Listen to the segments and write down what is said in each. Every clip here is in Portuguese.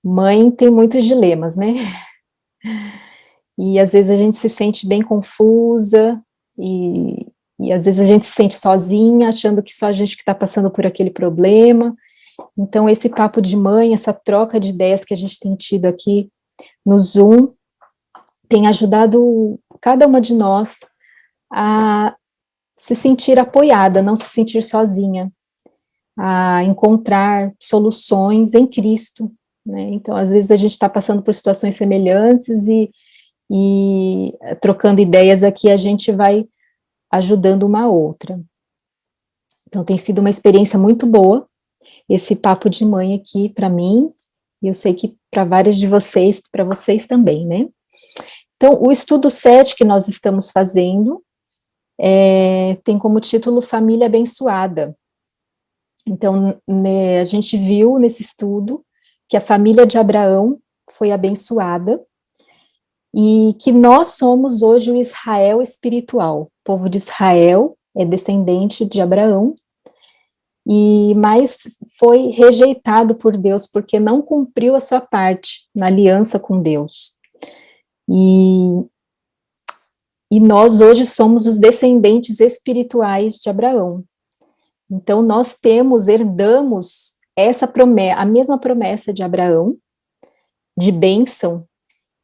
Mãe tem muitos dilemas, né? E às vezes a gente se sente bem confusa, e às vezes a gente se sente sozinha, achando que só a gente que está passando por aquele problema. Então, esse papo de mãe, essa troca de ideias que a gente tem tido aqui no Zoom, tem ajudado cada uma de nós a se sentir apoiada, não se sentir sozinha, a encontrar soluções em Cristo, né? Então, às vezes a gente está passando por situações semelhantes e trocando ideias aqui, a gente vai ajudando uma a outra. Então, tem sido uma experiência muito boa, esse papo de mãe aqui para mim, e eu sei que para vários de vocês, para vocês também, né? Então, o estudo 7 que nós estamos fazendo tem como título Família Abençoada. Então, né, a gente viu nesse estudo que a família de Abraão foi abençoada e que nós somos hoje o Israel espiritual. O povo de Israel é descendente de Abraão, mas foi rejeitado por Deus porque não cumpriu a sua parte na aliança com Deus. E nós hoje somos os descendentes espirituais de Abraão. Então nós herdamos essa promessa, a mesma promessa de Abraão, de bênção,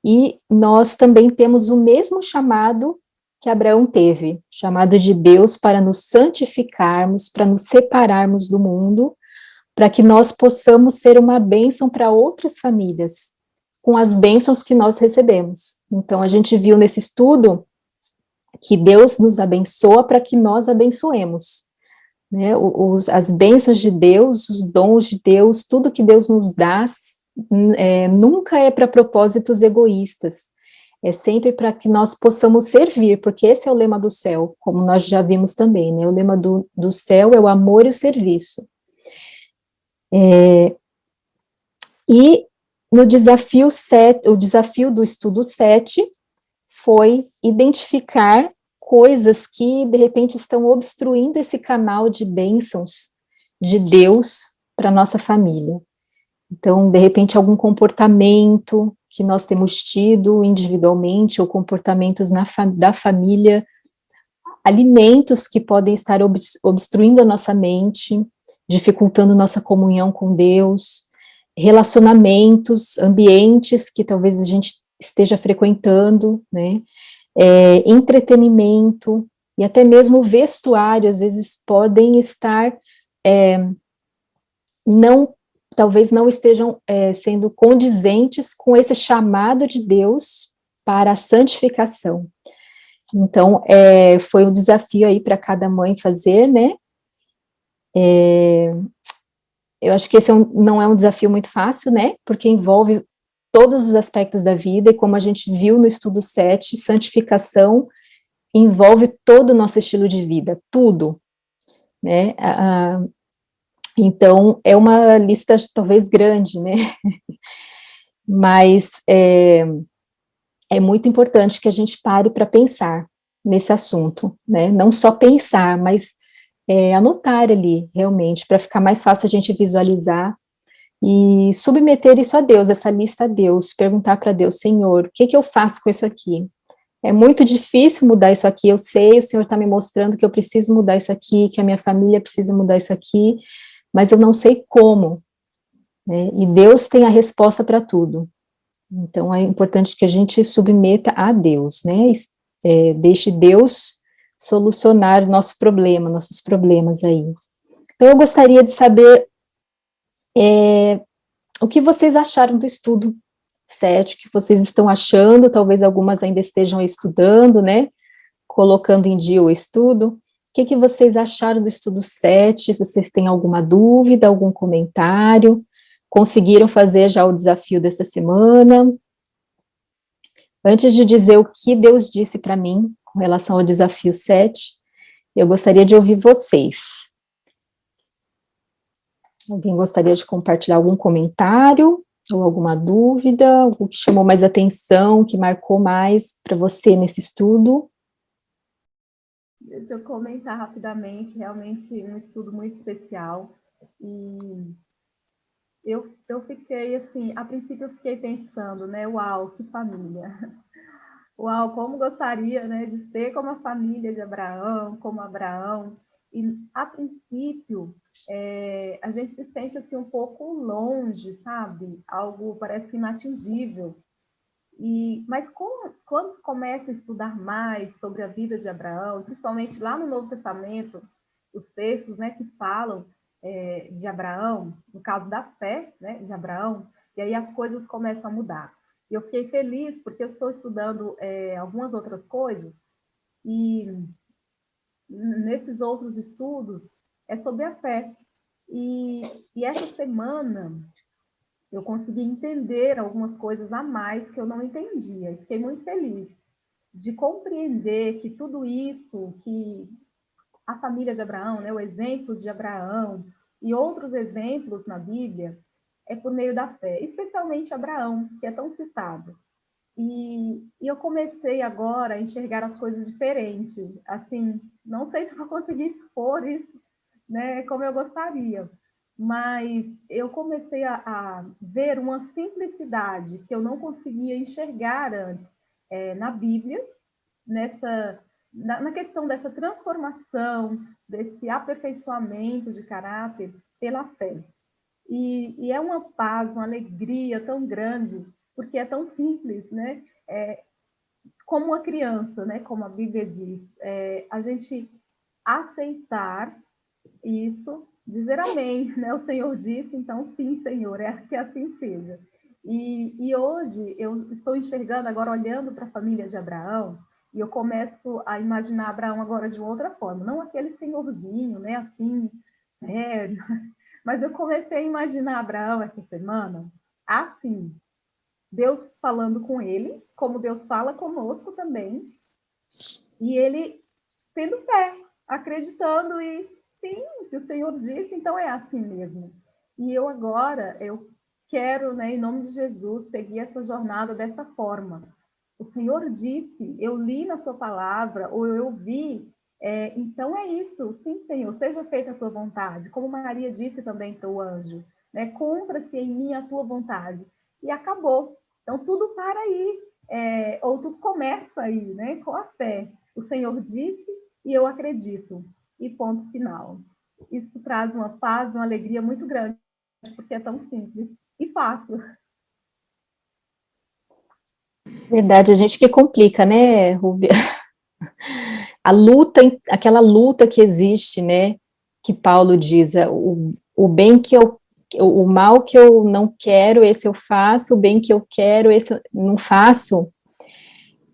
e nós também temos o mesmo chamado que Abraão teve, chamado de Deus para nos santificarmos, para nos separarmos do mundo, para que nós possamos ser uma bênção para outras famílias, com as bênçãos que nós recebemos. Então, a gente viu nesse estudo que Deus nos abençoa para que nós abençoemos, né? As bênçãos de Deus, os dons de Deus, tudo que Deus nos dá, nunca é para propósitos egoístas, é sempre para que nós possamos servir, porque esse é o lema do céu, como nós já vimos também, né? O lema do céu é o amor e o serviço. E no desafio 7, o desafio do estudo 7 foi identificar coisas que, de repente, estão obstruindo esse canal de bênçãos de Deus para a nossa família. Então, de repente, algum comportamento que nós temos tido individualmente, ou comportamentos da família, alimentos que podem estar obstruindo a nossa mente, dificultando nossa comunhão com Deus, relacionamentos, ambientes que talvez a gente esteja frequentando, né? Entretenimento e até mesmo o vestuário, às vezes podem estar talvez não estejam sendo condizentes com esse chamado de Deus para a santificação. Então, foi um desafio aí para cada mãe fazer, né? Eu acho que esse não é um desafio muito fácil, né? Porque envolve todos os aspectos da vida, e como a gente viu no estudo 7, santificação envolve todo o nosso estilo de vida, tudo, né? Então, é uma lista talvez grande, né? Mas é muito importante que a gente pare para pensar nesse assunto, né? Não só pensar, mas anotar ali, realmente, para ficar mais fácil a gente visualizar e submeter isso a Deus, essa lista a Deus, perguntar para Deus, Senhor, o que que eu faço com isso aqui? É muito difícil mudar isso aqui, eu sei, o Senhor está me mostrando que eu preciso mudar isso aqui, que a minha família precisa mudar isso aqui, mas eu não sei como, né? E Deus tem a resposta para tudo. Então, é importante que a gente submeta a Deus, né? Deixe Deus solucionar nossos problemas aí. Então, eu gostaria de saber o que vocês acharam do estudo 7, o que vocês estão achando, talvez algumas ainda estejam estudando, né? Colocando em dia o estudo. O que que vocês acharam do estudo 7? Vocês têm alguma dúvida, algum comentário? Conseguiram fazer já o desafio dessa semana? Antes de dizer o que Deus disse para mim com relação ao desafio 7, eu gostaria de ouvir vocês. Alguém gostaria de compartilhar algum comentário ou alguma dúvida, algo que chamou mais atenção, que marcou mais para você nesse estudo? Deixa eu comentar rapidamente, realmente um estudo muito especial, e eu fiquei assim, a princípio eu fiquei pensando, né? Uau, que família! Uau, como gostaria, né, de ser como a família de Abraão, como Abraão. E a princípio a gente se sente assim um pouco longe, sabe? Algo parece inatingível. Mas quando começa a estudar mais sobre a vida de Abraão, principalmente lá no Novo Testamento, os textos, né, que falam de Abraão, no caso da fé, né, de Abraão, e aí as coisas começam a mudar. E eu fiquei feliz porque eu estou estudando algumas outras coisas e nesses outros estudos é sobre a fé. E essa semana eu consegui entender algumas coisas a mais que eu não entendia. E fiquei muito feliz de compreender que tudo isso, que a família de Abraão, né, o exemplo de Abraão e outros exemplos na Bíblia, é por meio da fé, especialmente Abraão, que é tão citado. E eu comecei agora a enxergar as coisas diferentes. Assim, não sei se vou conseguir expor isso, né, como eu gostaria, mas eu comecei a ver uma simplicidade que eu não conseguia enxergar antes na Bíblia, na questão dessa transformação, desse aperfeiçoamento de caráter pela fé. E é uma paz, uma alegria tão grande, porque é tão simples, né? Como uma criança, né? Como a Bíblia diz, a gente aceitar isso, dizer amém, né? O Senhor disse, então sim, Senhor, que assim seja. E hoje eu estou enxergando agora, olhando para a família de Abraão, e eu começo a imaginar Abraão agora de outra forma, não aquele senhorzinho, né? Assim, sério, mas eu comecei a imaginar Abraão essa semana assim, Deus falando com ele, como Deus fala conosco também, e ele tendo fé, acreditando e sim, se o Senhor disse, então é assim mesmo. E eu agora, eu quero, né, em nome de Jesus, seguir essa jornada dessa forma. O Senhor disse, eu li na sua palavra, ou eu ouvi, então é isso, sim, Senhor, seja feita a tua vontade, como Maria disse também para o anjo, né, cumpra-se em mim a tua vontade. E acabou. Então tudo para aí, ou tudo começa aí, né, com a fé. O Senhor disse, e eu acredito. E ponto final. Isso traz uma paz, uma alegria muito grande, porque é tão simples e fácil. Verdade, a gente que complica, né, Rubia? A luta, aquela luta que existe, né, que Paulo diz, o bem que eu, o mal que eu não quero, esse eu faço, o bem que eu quero, esse eu não faço.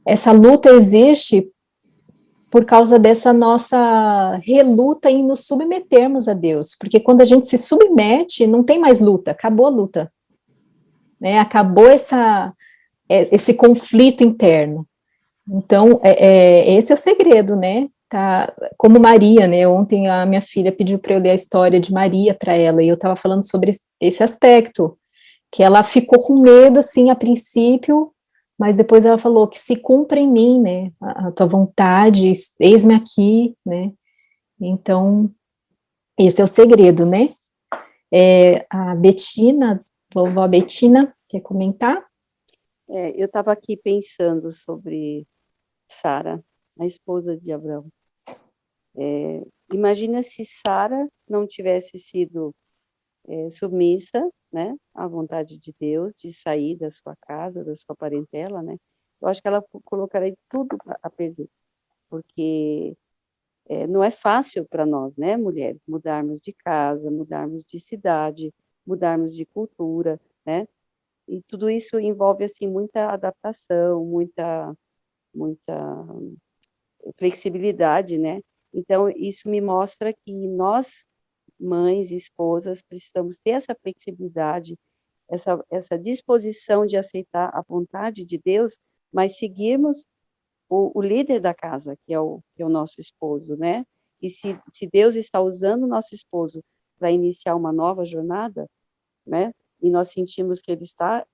Essa luta existe por causa dessa nossa reluta em nos submetermos a Deus, porque quando a gente se submete, não tem mais luta, acabou a luta, né? Acabou esse conflito interno. Então, esse é o segredo, né? Tá, como Maria, né? Ontem a minha filha pediu para eu ler a história de Maria para ela, e eu estava falando sobre esse aspecto, que ela ficou com medo, assim, a princípio, mas depois ela falou que se cumpra em mim, né? A tua vontade, eis-me aqui, né? Então, esse é o segredo, né? A Betina, vovó Betina, quer comentar? Eu estava aqui pensando sobre Sara, a esposa de Abraão. Imagina se Sara não tivesse sido submissa, né, à vontade de Deus, de sair da sua casa, da sua parentela, né? Eu acho que ela colocaria tudo a perder, porque não é fácil para nós, né, mulheres, mudarmos de casa, mudarmos de cidade, mudarmos de cultura, né? E tudo isso envolve assim muita adaptação, muita flexibilidade, né? Então isso me mostra que nós, mães e esposas, precisamos ter essa flexibilidade, essa disposição de aceitar a vontade de Deus, mas seguirmos o líder da casa, que é o nosso esposo, né? E se Deus está usando o nosso esposo para iniciar uma nova jornada, né? E nós sentimos que ele está,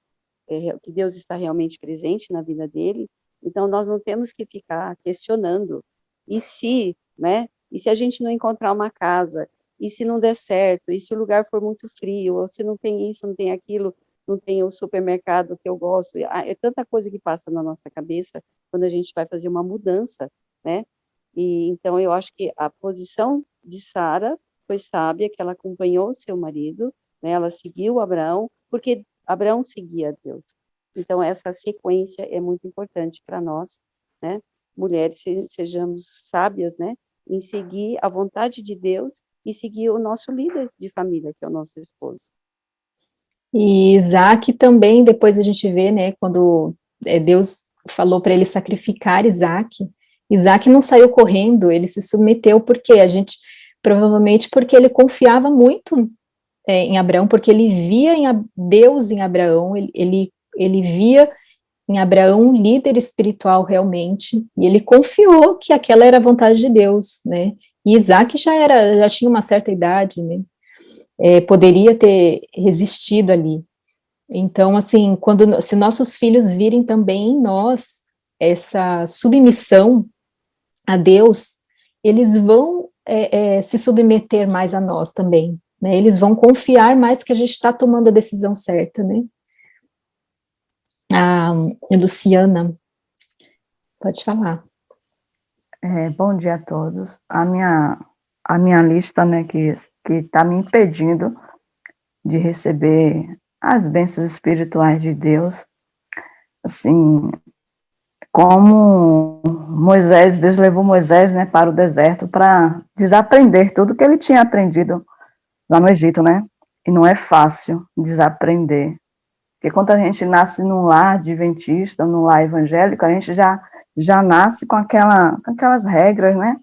que Deus está realmente presente na vida dele, então nós não temos que ficar questionando. E se, né? E se a gente não encontrar uma casa? e se não der certo, e se o lugar for muito frio, ou se não tem isso, não tem aquilo, não tem o supermercado que eu gosto, é tanta coisa que passa na nossa cabeça quando a gente vai fazer uma mudança, né? E então eu acho que a posição de Sara foi sábia, que ela acompanhou o seu marido, né? Ela seguiu Abraão, porque Abraão seguia a Deus. Então essa sequência é muito importante para nós, né? Mulheres, sejamos sábias, né? Em seguir a vontade de Deus e seguir o nosso líder de família, que é o nosso esposo. E Isaac também, depois a gente vê, né, quando Deus falou para ele sacrificar Isaac, Isaac não saiu correndo, ele se submeteu, porque provavelmente porque ele confiava muito em Abraão, porque ele via Deus em Abraão, ele via em Abraão um líder espiritual realmente, e ele confiou que aquela era a vontade de Deus, né, e Isaac já tinha uma certa idade, né, poderia ter resistido ali. Então, assim, se nossos filhos virem também em nós essa submissão a Deus, eles vão se submeter mais a nós também, né? Eles vão confiar mais que a gente está tomando a decisão certa, né? A Luciana, pode falar. Bom dia a todos. A minha lista, né, que está me impedindo de receber as bênçãos espirituais de Deus, assim, como Deus levou Moisés, né, para o deserto para desaprender tudo que ele tinha aprendido lá no Egito, né? E não é fácil desaprender, porque quando a gente nasce num lar adventista, num lar evangélico, a gente já nasce com aquelas regras, né?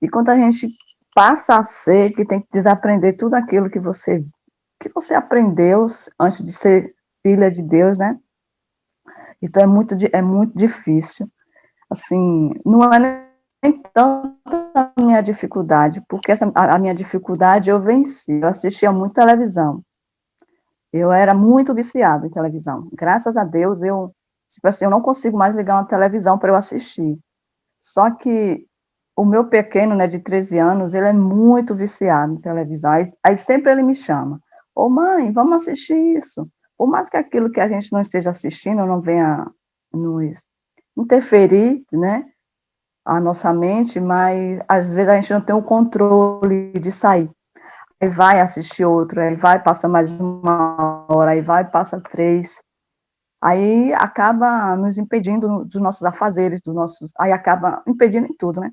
E quando a gente passa a ser, que tem que desaprender tudo aquilo que você aprendeu antes de ser filha de Deus, né? Então é muito difícil. Assim, não é nem tanto a minha dificuldade, porque a minha dificuldade eu venci. Eu assistia muito televisão. Eu era muito viciada em televisão. Graças a Deus, tipo assim, eu não consigo mais ligar uma televisão para eu assistir. Só que o meu pequeno, né, de 13 anos, ele é muito viciado em televisão. Aí sempre ele me chama. Ô mãe, vamos assistir isso. Por mais que aquilo que a gente não esteja assistindo não venha nos interferir, né, a nossa mente, mas às vezes a gente não tem o controle de sair. Aí vai assistir outro, aí vai, passa mais uma hora, aí vai, passa 3. Aí acaba nos impedindo dos nossos afazeres, aí acaba impedindo em tudo, né?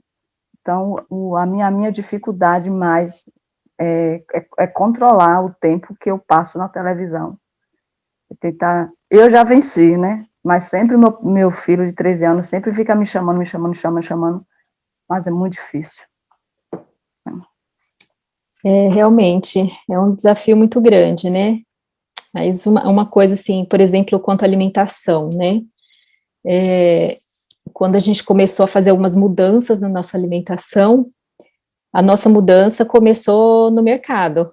Então, a minha dificuldade mais é controlar o tempo que eu passo na televisão. Eu já venci, né? Mas sempre meu filho de 13 anos sempre fica me chamando, mas é muito difícil. Realmente, é um desafio muito grande, né? Mas uma coisa assim, por exemplo, quanto à alimentação, né? Quando a gente começou a fazer algumas mudanças na nossa alimentação, a nossa mudança começou no mercado,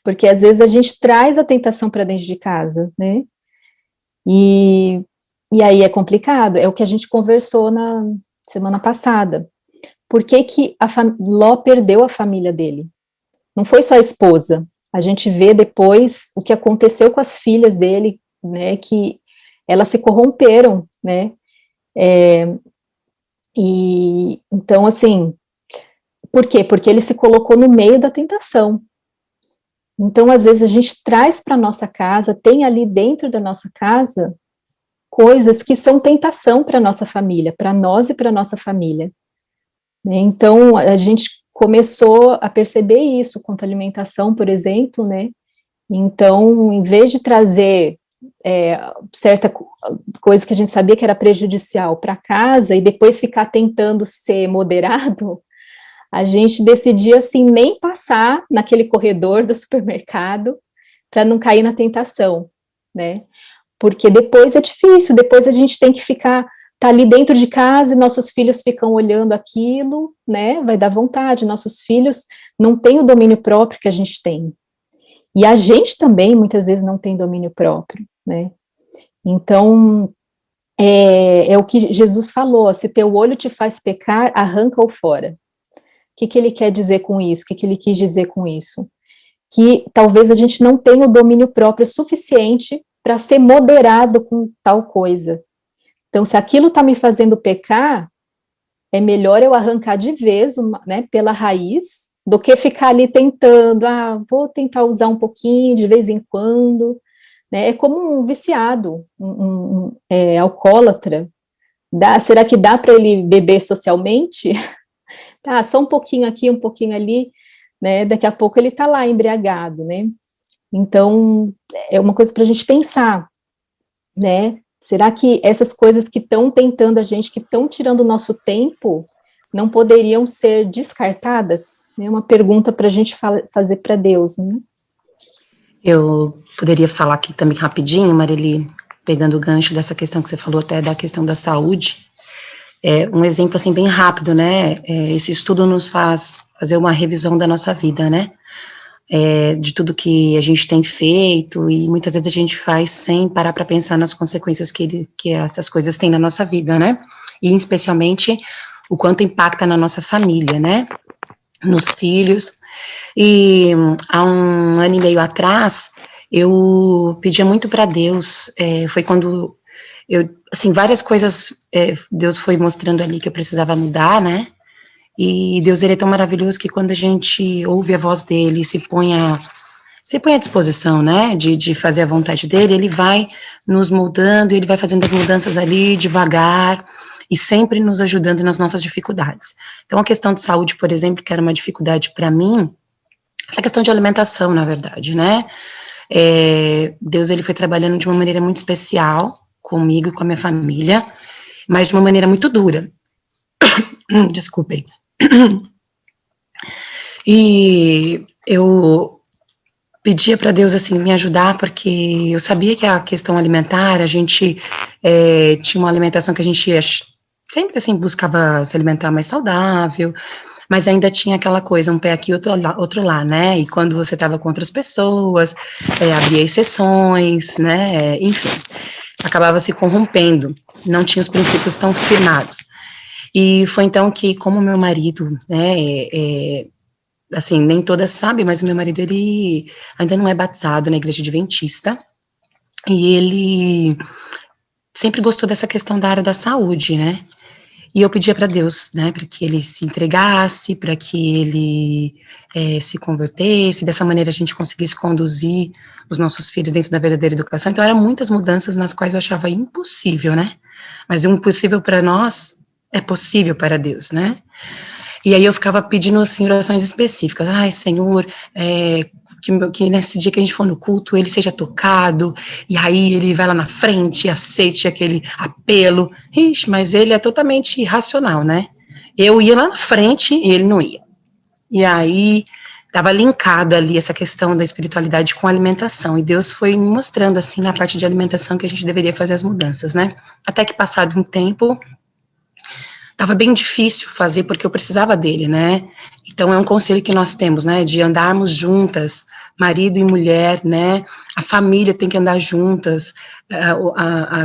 porque às vezes a gente traz a tentação para dentro de casa, né? E aí é complicado, é o que a gente conversou na semana passada. Por que Ló perdeu a família dele? Não foi só a esposa. A gente vê depois o que aconteceu com as filhas dele, né? Que elas se corromperam, né? E então, assim, por quê? Porque ele se colocou no meio da tentação. Então, às vezes, a gente traz para a nossa casa, tem ali dentro da nossa casa, coisas que são tentação para a nossa família, para nós e para a nossa família. Né? Então, a gente começou a perceber isso quanto à alimentação, por exemplo, né? Então, em vez de trazer certa coisa que a gente sabia que era prejudicial para casa e depois ficar tentando ser moderado, a gente decidia, assim, nem passar naquele corredor do supermercado para não cair na tentação, né? Porque depois é difícil, depois a gente tem que tá ali dentro de casa e nossos filhos ficam olhando aquilo, né? Vai dar vontade, nossos filhos não têm o domínio próprio que a gente tem. E a gente também, muitas vezes, não tem domínio próprio, né? Então, é o que Jesus falou, se teu olho te faz pecar, arranca-o fora. que ele quer dizer com isso? O que ele quis dizer com isso? Que talvez a gente não tenha o domínio próprio suficiente para ser moderado com tal coisa. Então, se aquilo está me fazendo pecar, é melhor eu arrancar de vez, né, pela raiz, do que ficar ali tentando, vou tentar usar um pouquinho de vez em quando, né? É como um viciado, alcoólatra. Será que dá para ele beber socialmente? Tá, só um pouquinho aqui, um pouquinho ali, né? Daqui a pouco ele está lá embriagado, né? Então, é uma coisa para a gente pensar, né? Será que essas coisas que estão tentando a gente, que estão tirando o nosso tempo, não poderiam ser descartadas? É uma pergunta para a gente fazer para Deus, né? Eu poderia falar aqui também rapidinho, Marili, pegando o gancho dessa questão que você falou, até da questão da saúde. Um exemplo, assim, bem rápido, né? Esse estudo nos faz fazer uma revisão da nossa vida, né? De tudo que a gente tem feito, e muitas vezes a gente faz sem parar para pensar nas consequências que essas coisas têm na nossa vida, né? E especialmente o quanto impacta na nossa família, né? Nos filhos. E há 1 ano e meio atrás, eu pedia muito para Deus, foi quando assim, várias coisas Deus foi mostrando ali que eu precisava mudar, né? E Deus, ele é tão maravilhoso que quando a gente ouve a voz dele, se põe à disposição, né, de fazer a vontade dele, ele vai nos moldando, ele vai fazendo as mudanças ali devagar e sempre nos ajudando nas nossas dificuldades. Então, a questão de saúde, por exemplo, que era uma dificuldade para mim, essa questão de alimentação, na verdade, né, Deus, ele foi trabalhando de uma maneira muito especial comigo e com a minha família, mas de uma maneira muito dura. Desculpem. E eu pedia para Deus, assim, me ajudar, porque eu sabia que a questão alimentar, a gente tinha uma alimentação que a gente sempre, assim, buscava se alimentar mais saudável, mas ainda tinha aquela coisa, um pé aqui, outro lá, né, e quando você estava com outras pessoas, havia exceções, né, enfim, acabava se corrompendo, não tinha os princípios tão firmados. E foi então que, como meu marido, né, assim, nem todas sabem, mas o meu marido, ele ainda não é batizado na igreja adventista, e ele sempre gostou dessa questão da área da saúde, né, e eu pedia para Deus, né, para que ele se entregasse, para que ele se convertesse, dessa maneira a gente conseguisse conduzir os nossos filhos dentro da verdadeira educação. Então, eram muitas mudanças nas quais eu achava impossível, né, mas o impossível para nós é possível para Deus, né? E aí eu ficava pedindo, assim, orações específicas. Ai, Senhor, que nesse dia que a gente for no culto, ele seja tocado, e aí ele vai lá na frente e aceite aquele apelo. Ixi, mas ele é totalmente irracional, né? Eu ia lá na frente e ele não ia. E aí estava linkado ali essa questão da espiritualidade com a alimentação, e Deus foi me mostrando, assim, na parte de alimentação que a gente deveria fazer as mudanças, né? Até que, passado um tempo, estava bem difícil fazer, porque eu precisava dele, né, então é um conselho que nós temos, né, de andarmos juntas, marido e mulher, né, a família tem que andar juntas,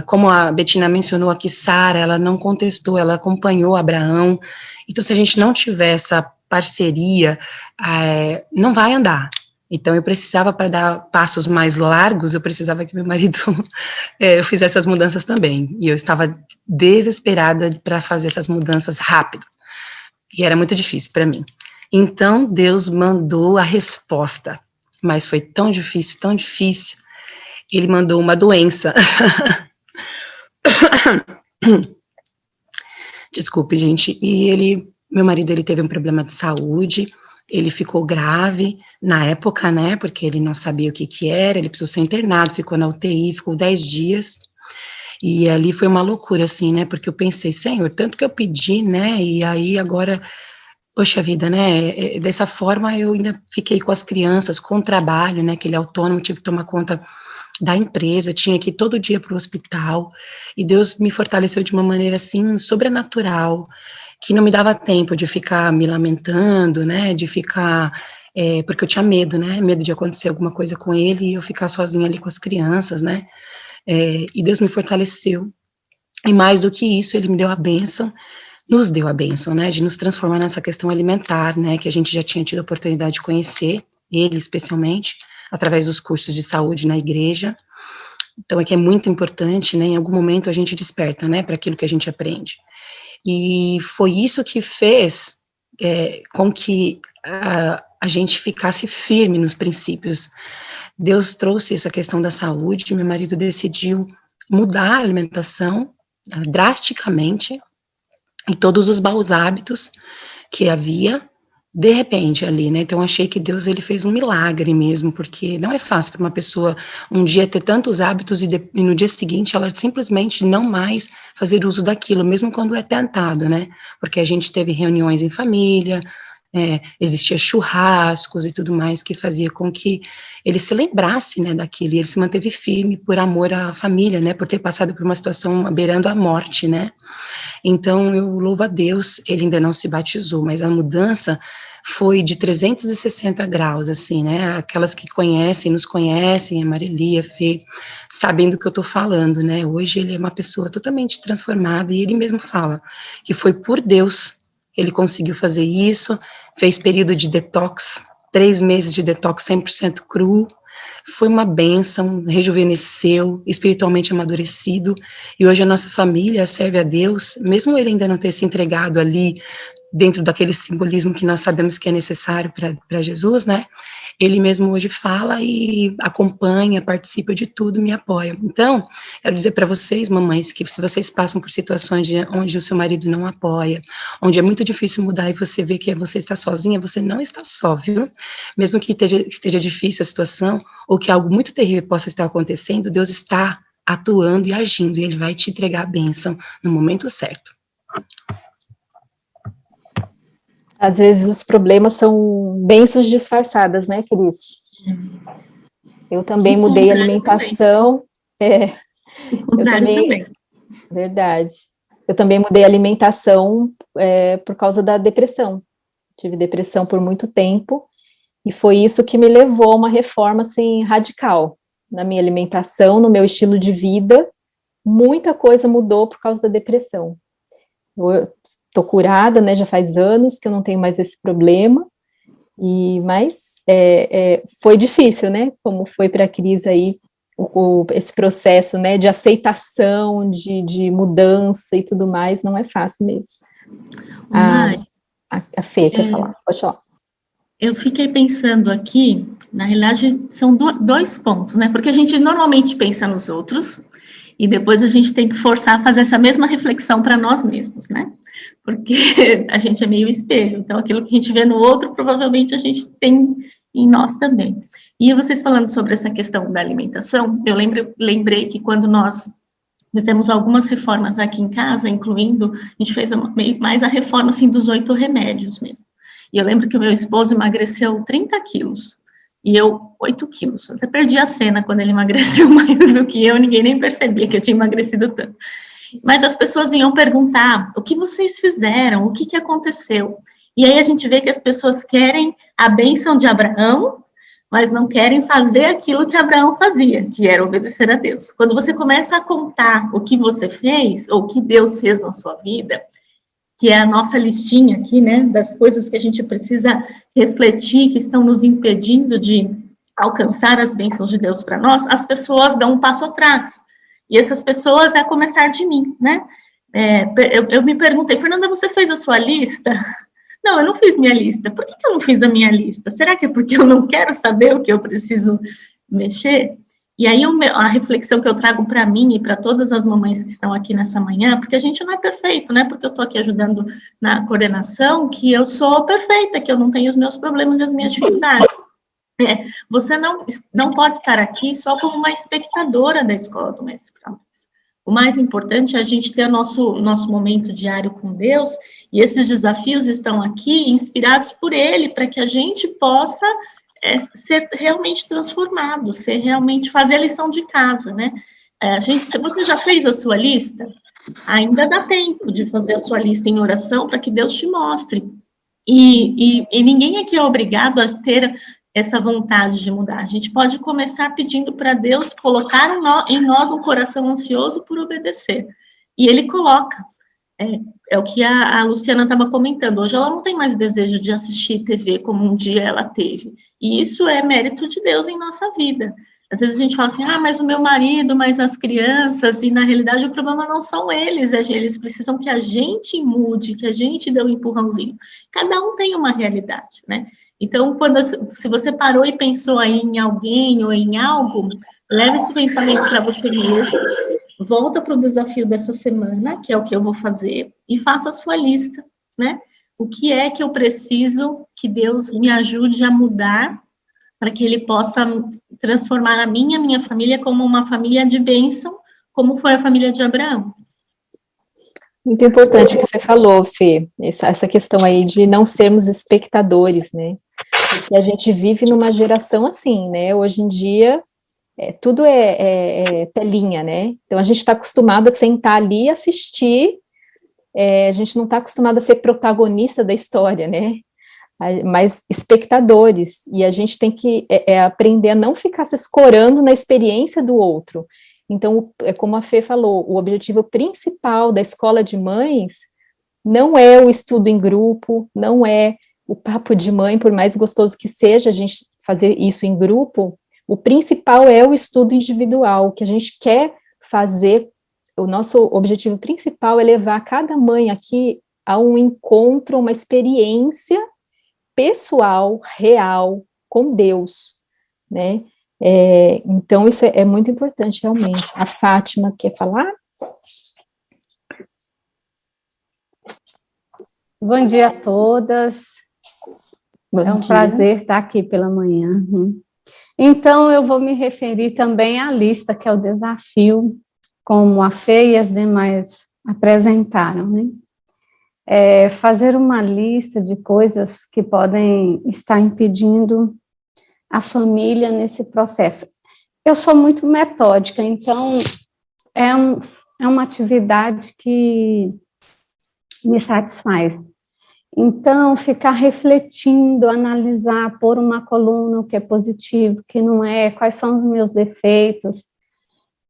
como a Betina mencionou aqui, Sara, ela não contestou, ela acompanhou Abraão, então se a gente não tiver essa parceria, não vai andar. Então, eu precisava, para dar passos mais largos, eu precisava que meu marido fizesse as mudanças também. E eu estava desesperada para fazer essas mudanças rápido. E era muito difícil para mim. Então, Deus mandou a resposta. Mas foi tão difícil, tão difícil. Ele mandou uma doença. Desculpe, gente. E meu marido, ele teve um problema de saúde. Ele ficou grave na época, né, porque ele não sabia o que era, ele precisou ser internado, ficou na UTI, ficou 10 dias, e ali foi uma loucura, assim, né, porque eu pensei, Senhor, tanto que eu pedi, né, e aí agora, poxa vida, né, dessa forma eu ainda fiquei com as crianças, com o trabalho, né, que ele é autônomo, tive que tomar conta da empresa, tinha que ir todo dia para o hospital, e Deus me fortaleceu de uma maneira, assim, sobrenatural, que não me dava tempo de ficar me lamentando, né, de ficar, porque eu tinha medo, né, medo de acontecer alguma coisa com ele e eu ficar sozinha ali com as crianças, né, e Deus me fortaleceu, e mais do que isso, ele me deu a bênção nos deu a bênção, né, de nos transformar nessa questão alimentar, né, que a gente já tinha tido a oportunidade de conhecer, ele especialmente, através dos cursos de saúde na igreja. Então, é que é muito importante, né, em algum momento a gente desperta, né, para aquilo que a gente aprende. E foi isso que fez com que a gente ficasse firme nos princípios. Deus trouxe essa questão da saúde, meu marido decidiu mudar a alimentação drasticamente, e todos os maus hábitos que havia, de repente ali, né, então achei que Deus, ele fez um milagre mesmo, porque não é fácil para uma pessoa um dia ter tantos hábitos e no dia seguinte ela simplesmente não mais fazer uso daquilo, mesmo quando é tentado, né, porque a gente teve reuniões em família, existia churrascos e tudo mais, que fazia com que ele se lembrasse, né, daquilo, e ele se manteve firme por amor à família, né, por ter passado por uma situação beirando a morte, né. Então, eu louvo a Deus, ele ainda não se batizou, mas a mudança foi de 360 graus, assim, né, aquelas que conhecem, nos conhecem, a Marilia, a Fê, sabem do que eu tô falando, né, hoje ele é uma pessoa totalmente transformada, e ele mesmo fala que foi por Deus que ele conseguiu fazer isso, fez período de detox, 3 meses de detox 100% cru, foi uma bênção, rejuvenesceu, espiritualmente amadurecido, e hoje a nossa família serve a Deus, mesmo ele ainda não ter se entregado ali, dentro daquele simbolismo que nós sabemos que é necessário para Jesus, né, ele mesmo hoje fala e acompanha, participa de tudo, me apoia. Então, quero dizer para vocês, mamães, que se vocês passam por situações onde o seu marido não apoia, onde é muito difícil mudar e você vê que você está sozinha, você não está só, viu? Mesmo que esteja difícil a situação, ou que algo muito terrível possa estar acontecendo, Deus está atuando e agindo, e ele vai te entregar a bênção no momento certo. Às vezes os problemas são bênçãos disfarçadas, né, Cris? Eu também mudei a alimentação. Eu também. Verdade. Eu também mudei a alimentação por causa da depressão. Tive depressão por muito tempo, e foi isso que me levou a uma reforma, assim, radical na minha alimentação, no meu estilo de vida. Muita coisa mudou por causa da depressão. Eu estou curada, né, já faz anos que eu não tenho mais esse problema, mas foi difícil, né, como foi para a Cris aí, esse processo, né, de aceitação, de mudança e tudo mais, não é fácil mesmo. A Fê quer falar, pode falar. Eu fiquei pensando aqui, na realidade, são dois pontos, né, porque a gente normalmente pensa nos outros, e depois a gente tem que forçar a fazer essa mesma reflexão para nós mesmos, né? Porque a gente é meio espelho, então aquilo que a gente vê no outro, provavelmente a gente tem em nós também. E vocês falando sobre essa questão da alimentação, eu lembrei que quando nós fizemos algumas reformas aqui em casa, incluindo, a gente fez mais a reforma, assim, dos 8 remédios mesmo. E eu lembro que o meu esposo emagreceu 30 quilos. E eu, 8 quilos. Até perdi a cena quando ele emagreceu mais do que eu, ninguém nem percebia que eu tinha emagrecido tanto. Mas as pessoas vinham perguntar, o que vocês fizeram? O que aconteceu? E aí a gente vê que as pessoas querem a bênção de Abraão, mas não querem fazer aquilo que Abraão fazia, que era obedecer a Deus. Quando você começa a contar o que você fez, ou o que Deus fez na sua vida, que é a nossa listinha aqui, né, das coisas que a gente precisa refletir, que estão nos impedindo de alcançar as bênçãos de Deus para nós, as pessoas dão um passo atrás. E essas pessoas é a começar de mim, né? Eu me perguntei, Fernanda, você fez a sua lista? Não, eu não fiz minha lista. Por que eu não fiz a minha lista? Será que é porque eu não quero saber o que eu preciso mexer? E aí a reflexão que eu trago para mim e para todas as mamães que estão aqui nessa manhã, porque a gente não é perfeito, né? Porque eu estou aqui ajudando na coordenação, que eu sou perfeita, que eu não tenho os meus problemas e as minhas dificuldades. Você não pode estar aqui só como uma espectadora da Escola do Mestre para Mães. O mais importante é a gente ter o nosso momento diário com Deus, e esses desafios estão aqui inspirados por Ele, para que a gente possa ser realmente transformado, fazer a lição de casa, né? Se você já fez a sua lista, ainda dá tempo de fazer a sua lista em oração para que Deus te mostre. E ninguém aqui é obrigado a ter essa vontade de mudar. A gente pode começar pedindo para Deus colocar em nós um coração ansioso por obedecer. E Ele coloca. É o que a Luciana estava comentando. Hoje ela não tem mais desejo de assistir TV como um dia ela teve. E isso é mérito de Deus em nossa vida. Às vezes a gente fala assim, mas o meu marido, mas as crianças, e na realidade o problema não são eles, eles precisam que a gente mude, que a gente dê um empurrãozinho. Cada um tem uma realidade, né? Então, se você parou e pensou aí em alguém ou em algo, leve esse pensamento para você mesmo, volta para o desafio dessa semana, que é o que eu vou fazer, e faça a sua lista, né? O que é que eu preciso que Deus me ajude a mudar para que Ele possa transformar a minha família como uma família de bênção, como foi a família de Abraão. Muito importante o que você falou, Fê, essa questão aí de não sermos espectadores, né? Porque a gente vive numa geração assim, né? Hoje em dia, tudo é telinha, né? Então a gente está acostumado a sentar ali e assistir, a gente não está acostumado a ser protagonista da história, né? Mas espectadores, e a gente tem que aprender a não ficar se escorando na experiência do outro. Então, como a Fê falou, o objetivo principal da escola de mães não é o estudo em grupo, não é o papo de mãe, por mais gostoso que seja a gente fazer isso em grupo, o principal é o estudo individual. O que a gente quer fazer, o nosso objetivo principal é levar cada mãe aqui a um encontro, uma experiência pessoal, real, com Deus, né? Então, isso é muito importante, realmente. A Fátima quer falar? Bom dia a todas. Bom é um dia. prazer estar aqui pela manhã. Então, eu vou me referir também à lista, que é o desafio, como a Fê e as demais apresentaram, né? Fazer uma lista de coisas que podem estar impedindo a nesse processo. Eu sou muito metódica, então é uma atividade que me satisfaz. Então, ficar refletindo, analisar, pôr uma coluna, o que é positivo, o que não é, quais são os meus defeitos,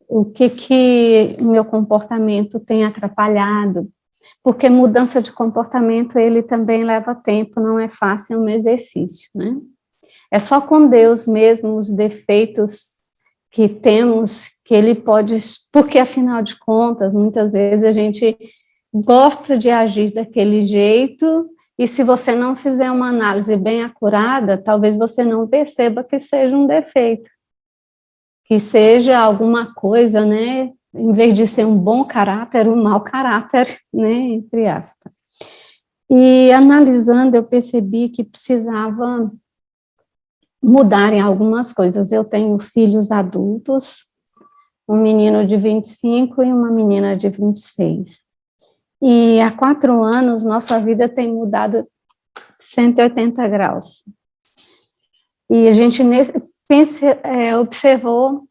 o que o meu comportamento tem atrapalhado, porque mudança de comportamento, ele também leva tempo, não é fácil, é um exercício, né? É só com Deus mesmo, os defeitos que temos, que Ele pode, porque afinal de contas, muitas vezes a gente gosta de agir daquele jeito, e se você não fizer uma análise bem acurada, talvez você não perceba que seja um defeito, que seja alguma coisa, né, em vez de ser um bom caráter, um mau caráter, né, entre aspas. E analisando, eu percebi que precisava mudar em algumas coisas. Eu tenho filhos adultos, um menino de 25 e uma menina de 26. E há 4 anos, nossa vida tem mudado 180 graus. E a gente observou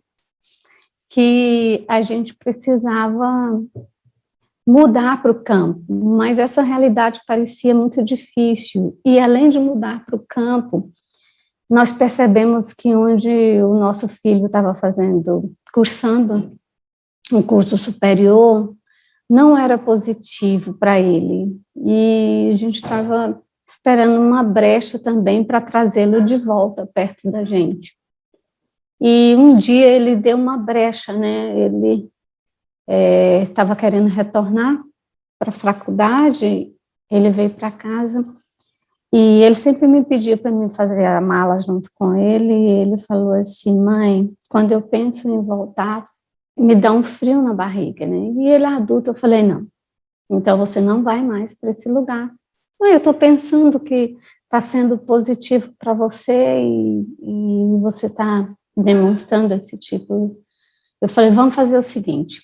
que a gente precisava mudar para o campo, mas essa realidade parecia muito difícil. E além de mudar para o campo, nós percebemos que onde o nosso filho estava cursando um curso superior, não era positivo para ele, e a gente estava esperando uma brecha também para trazê-lo de volta perto da gente. E um dia ele deu uma brecha, né, ele estava querendo retornar para a faculdade, ele veio para casa, e ele sempre me pedia para mim fazer a mala junto com ele, e ele falou assim: mãe, quando eu penso em voltar, me dá um frio na barriga, né? E ele adulto, eu falei: não, então você não vai mais para esse lugar. Eu estou pensando que está sendo positivo para você e você está demonstrando esse tipo. Eu falei: vamos fazer o seguinte,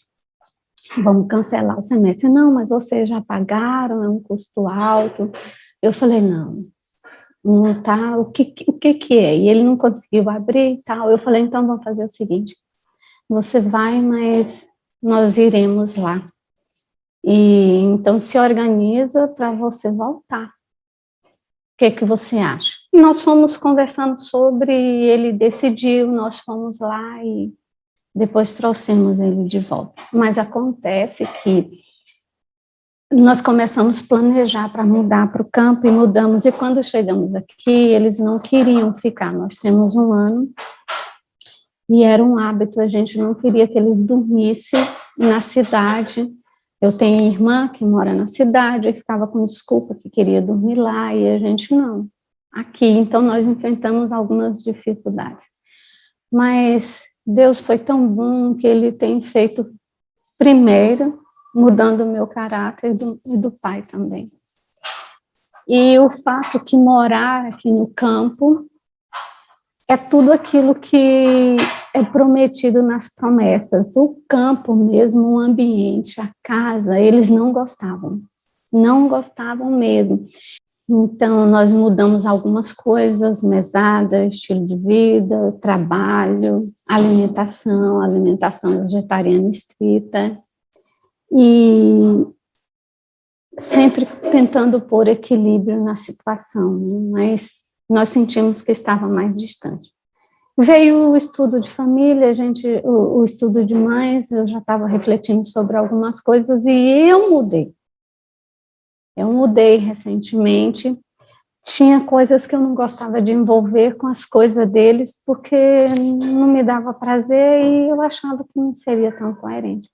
vamos cancelar o semestre. Não, mas vocês já pagaram, é um custo alto. Eu falei: não tá, o que é? E ele não conseguiu abrir e tal. Eu falei: então vamos fazer o seguinte, você vai, mas nós iremos lá. E então se organiza para você voltar. O que você acha? Nós fomos conversando sobre, ele decidiu, nós fomos lá e depois trouxemos ele de volta. Mas acontece que nós começamos a planejar para mudar para o campo e mudamos, e quando chegamos aqui, eles não queriam ficar, nós temos 1 ano, e era um hábito, a gente não queria que eles dormissem na cidade. Eu tenho irmã que mora na cidade, e ficava com desculpa que queria dormir lá, e a gente não, aqui, então nós enfrentamos algumas dificuldades. Mas Deus foi tão bom que Ele tem feito primeiro, mudando o meu caráter e do pai também. E o fato que morar aqui no campo é tudo aquilo que é prometido nas promessas. O campo mesmo, o ambiente, a casa, eles não gostavam mesmo. Então, nós mudamos algumas coisas, mesada, estilo de vida, trabalho, alimentação vegetariana estrita, e sempre tentando pôr equilíbrio na situação, né? Mas nós sentimos que estava mais distante. Veio o estudo de família, o estudo de mães, eu já estava refletindo sobre algumas coisas e eu mudei. Eu mudei recentemente, tinha coisas que eu não gostava de envolver com as coisas deles, porque não me dava prazer e eu achava que não seria tão coerente.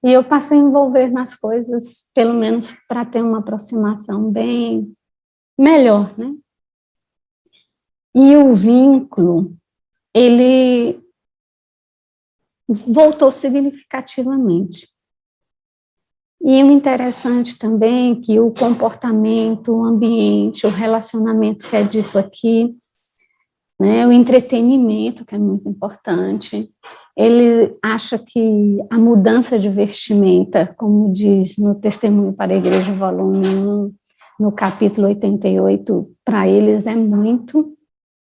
E eu passei a envolver nas coisas, pelo menos para ter uma aproximação bem melhor, né? E o vínculo, ele voltou significativamente. E o interessante também é que o comportamento, o ambiente, o relacionamento que é dito aqui, né, o entretenimento, que é muito importante, ele acha que a mudança de vestimenta, como diz no Testemunho para a Igreja, volume 1, no capítulo 88, para eles é muito,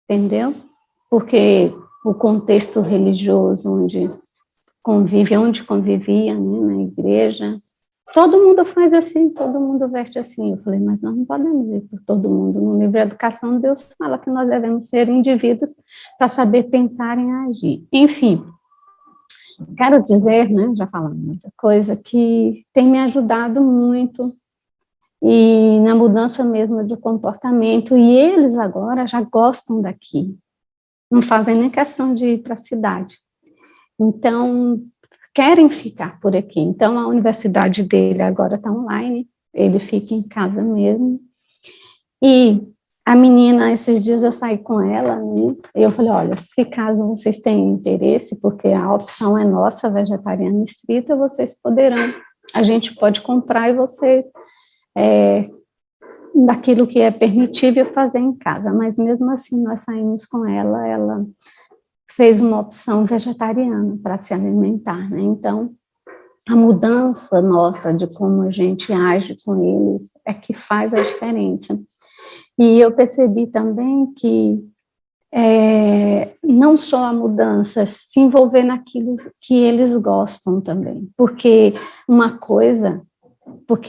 entendeu? Porque o contexto religioso onde convivia, né, na igreja, todo mundo faz assim, todo mundo veste assim. Eu falei, mas nós não podemos ir por todo mundo. No livro de educação, Deus fala que nós devemos ser indivíduos para saber pensar e agir. Enfim, quero dizer, né, já falando muita coisa, que tem me ajudado muito e na mudança mesmo de comportamento, e eles agora já gostam daqui, não fazem nem questão de ir para a cidade. Então, querem ficar por aqui. Então, a universidade dele agora está online, ele fica em casa mesmo. E a menina, esses dias eu saí com ela, né, e eu falei, olha, se caso vocês tenham interesse, porque a opção é nossa, vegetariana estrita, vocês poderão, a gente pode comprar e vocês, daquilo que é permitível fazer em casa, mas mesmo assim nós saímos com ela, ela fez uma opção vegetariana para se alimentar, né? Então, a mudança nossa de como a gente age com eles é que faz a diferença. E eu percebi também que não só a mudança, se envolver naquilo que eles gostam também, porque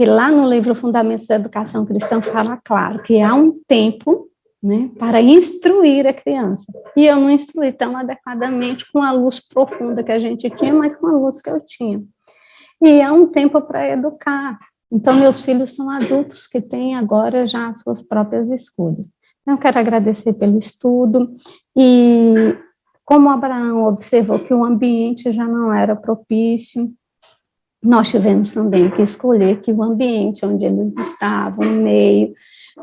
lá no livro Fundamentos da Educação Cristã fala claro que há um tempo, né, para instruir a criança. E eu não instruí tão adequadamente com a luz profunda que a gente tinha, mas com a luz que eu tinha. E há um tempo para educar. Então, meus filhos são adultos que têm agora já as suas próprias escolhas. Então, eu quero agradecer pelo estudo. E como Abraão observou que o ambiente já não era propício, nós tivemos também que escolher que o ambiente onde eles estavam, o meio,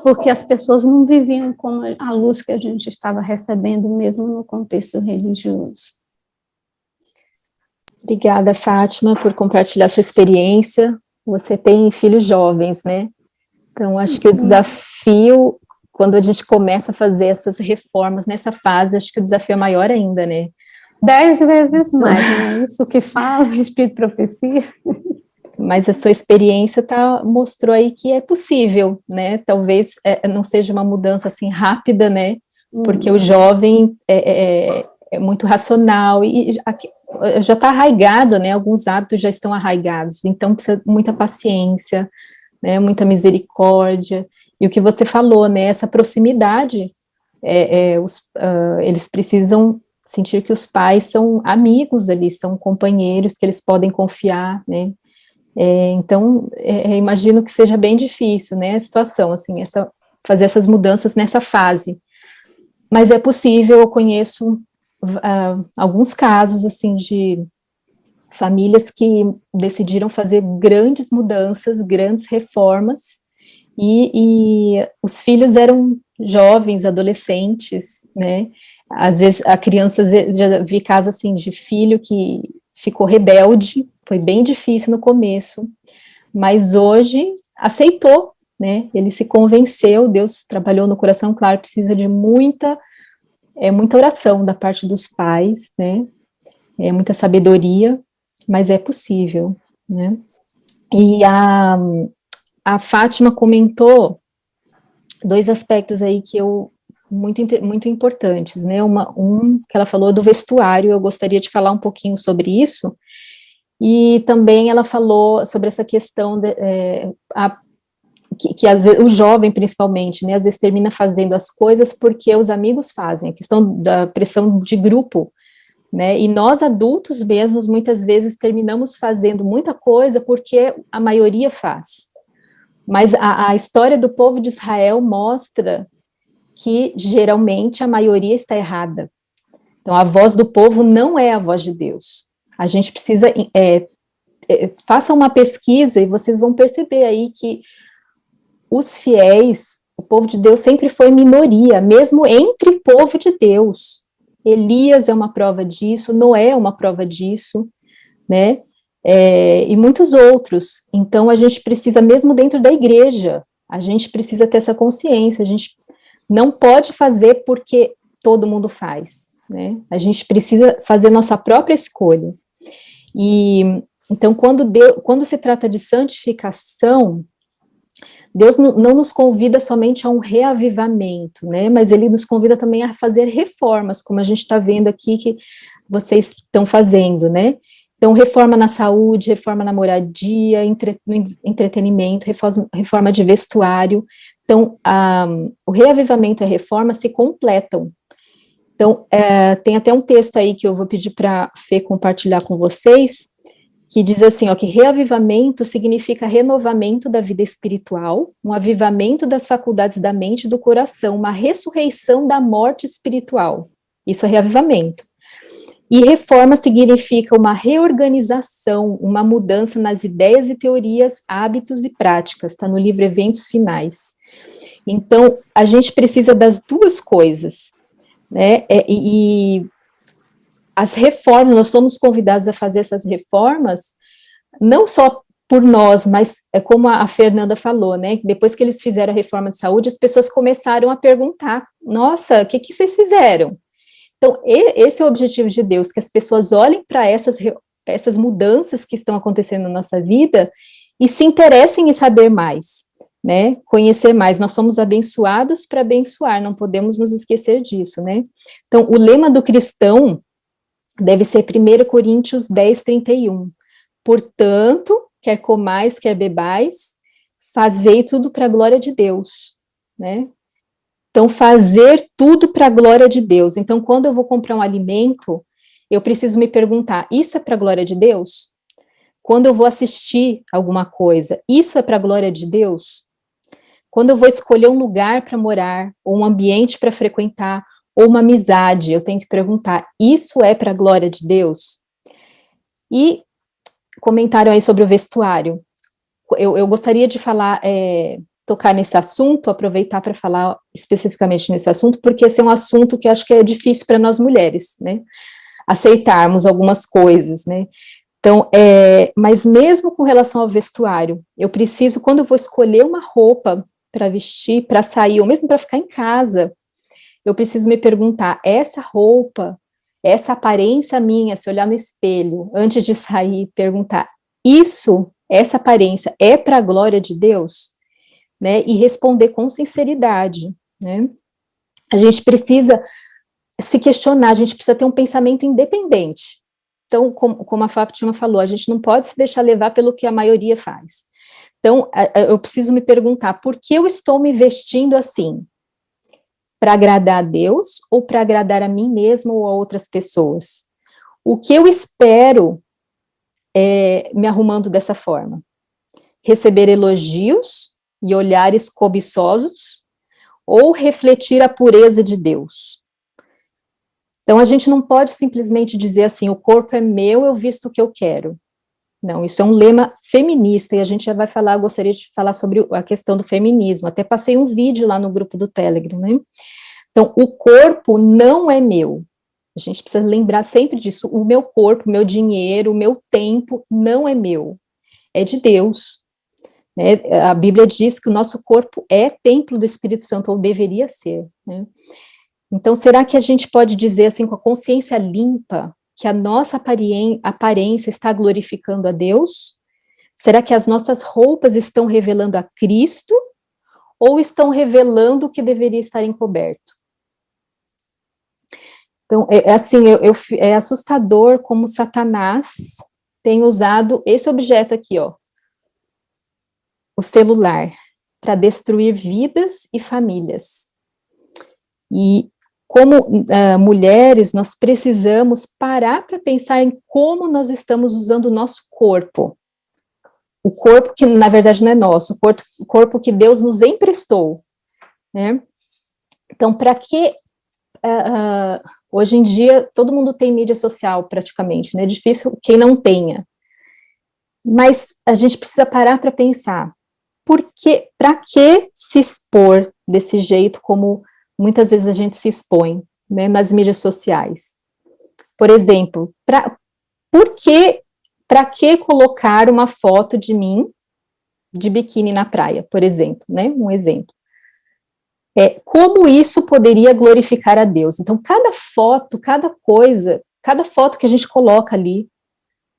porque as pessoas não viviam com a luz que a gente estava recebendo, mesmo no contexto religioso. Obrigada, Fátima, por compartilhar sua experiência. Você tem filhos jovens, né? Então, acho que o desafio, quando a gente começa a fazer essas reformas nessa fase, acho que o desafio é maior ainda, né? 10 vezes mais, né? Isso que fala, Espírito Profecia. Mas a sua experiência mostrou aí que é possível, né? Talvez não seja uma mudança assim rápida, né? Porque o jovem é muito racional e já está arraigado, né? Alguns hábitos já estão arraigados, então precisa muita paciência, né? Muita misericórdia. E o que você falou, né? Essa proximidade, eles precisam sentir que os pais são amigos ali, são companheiros que eles podem confiar, né? Então, imagino que seja bem difícil, né, a situação, assim, fazer essas mudanças nessa fase. Mas é possível, eu conheço alguns casos, assim, de famílias que decidiram fazer grandes mudanças, grandes reformas, e os filhos eram jovens, adolescentes, né, às vezes a criança, já vi casos assim, de filho que ficou rebelde, foi bem difícil no começo, mas hoje aceitou, né, ele se convenceu, Deus trabalhou no coração, claro, precisa de muita oração da parte dos pais, né, muita sabedoria, mas é possível, né. E a Fátima comentou 2 aspectos aí que muito importantes, né, que ela falou do vestuário, eu gostaria de falar um pouquinho sobre isso, e também ela falou sobre essa questão que às vezes, o jovem principalmente, né, às vezes termina fazendo as coisas porque os amigos fazem, a questão da pressão de grupo, né, e nós adultos mesmos, muitas vezes terminamos fazendo muita coisa porque a maioria faz, mas a história do povo de Israel mostra que geralmente a maioria está errada, então a voz do povo não é a voz de Deus, a gente precisa, faça uma pesquisa e vocês vão perceber aí que os fiéis, o povo de Deus sempre foi minoria, mesmo entre o povo de Deus. Elias é uma prova disso, Noé é uma prova disso, né? E muitos outros. Então, a gente precisa, mesmo dentro da igreja, a gente precisa ter essa consciência, a gente não pode fazer porque todo mundo faz, né? A gente precisa fazer nossa própria escolha. E, então, quando se trata de santificação, Deus não nos convida somente a um reavivamento, né, mas Ele nos convida também a fazer reformas, como a gente está vendo aqui que vocês estão fazendo, né, então reforma na saúde, reforma na moradia, no entretenimento, reforma de vestuário, então o reavivamento e a reforma se completam. Então, tem até um texto aí que eu vou pedir para a Fê compartilhar com vocês, que diz assim, ó, que reavivamento significa renovamento da vida espiritual, um avivamento das faculdades da mente e do coração, uma ressurreição da morte espiritual. Isso é reavivamento. E reforma significa uma reorganização, uma mudança nas ideias e teorias, hábitos e práticas, está no livro Eventos Finais. Então, a gente precisa das duas coisas, né, e as reformas, nós somos convidados a fazer essas reformas, não só por nós, mas como a Fernanda falou, né, depois que eles fizeram a reforma de saúde, as pessoas começaram a perguntar, nossa, o que vocês fizeram? Então, esse é o objetivo de Deus, que as pessoas olhem para essas mudanças que estão acontecendo na nossa vida e se interessem em saber mais, né, conhecer mais. Nós somos abençoados para abençoar, não podemos nos esquecer disso, né. Então, o lema do cristão deve ser 1 Coríntios 10, 31. Portanto, quer comais, quer bebais, fazei tudo para a glória de Deus, né? Então, fazer tudo para a glória de Deus. Então, quando eu vou comprar um alimento, eu preciso me perguntar, isso é para a glória de Deus? Quando eu vou assistir alguma coisa, isso é para a glória de Deus? Quando eu vou escolher um lugar para morar, ou um ambiente para frequentar, ou uma amizade, eu tenho que perguntar, isso é para a glória de Deus? E comentaram aí sobre o vestuário. Eu gostaria de falar, tocar nesse assunto, aproveitar para falar especificamente nesse assunto, porque esse é um assunto que acho que é difícil para nós mulheres, né, aceitarmos algumas coisas, né. Então, mas mesmo com relação ao vestuário, eu preciso, quando eu vou escolher uma roupa para vestir, para sair, ou mesmo para ficar em casa, eu preciso me perguntar, essa roupa, essa aparência minha, se olhar no espelho, antes de sair, perguntar, essa aparência é para a glória de Deus? Né, e responder com sinceridade, né. A gente precisa se questionar, a gente precisa ter um pensamento independente. Então, como a Fátima falou, a gente não pode se deixar levar pelo que a maioria faz. Então, eu preciso me perguntar, por que eu estou me vestindo assim? Para agradar a Deus ou para agradar a mim mesma ou a outras pessoas? O que eu espero me arrumando dessa forma? Receber elogios e olhares cobiçosos, ou refletir a pureza de Deus? Então, a gente não pode simplesmente dizer assim, o corpo é meu, eu visto o que eu quero. Não, isso é um lema feminista, e a gente já vai falar, gostaria de falar sobre a questão do feminismo, até passei um vídeo lá no grupo do Telegram, né? Então, o corpo não é meu, a gente precisa lembrar sempre disso, o meu corpo, o meu dinheiro, o meu tempo não é meu, é de Deus, né? A Bíblia diz que o nosso corpo é templo do Espírito Santo, ou deveria ser, né? Então, será que a gente pode dizer assim, com a consciência limpa, que a nossa aparência está glorificando a Deus? Será que as nossas roupas estão revelando a Cristo, ou estão revelando o que deveria estar encoberto? Então, assim, é assustador como Satanás tem usado esse objeto aqui, ó, o celular, para destruir vidas e famílias. E como mulheres, nós precisamos parar para pensar em como nós estamos usando o nosso corpo. O corpo que, na verdade, não é nosso, o corpo que Deus nos emprestou, né? Então, para que... hoje em dia, todo mundo tem mídia social, praticamente, né? É difícil quem não tenha. Mas a gente precisa parar para pensar, para que se expor desse jeito como muitas vezes a gente se expõe, né, nas mídias sociais? Por exemplo, para que colocar uma foto de mim de biquíni na praia, por exemplo, né, um exemplo. Como isso poderia glorificar a Deus? Então, cada foto que a gente coloca ali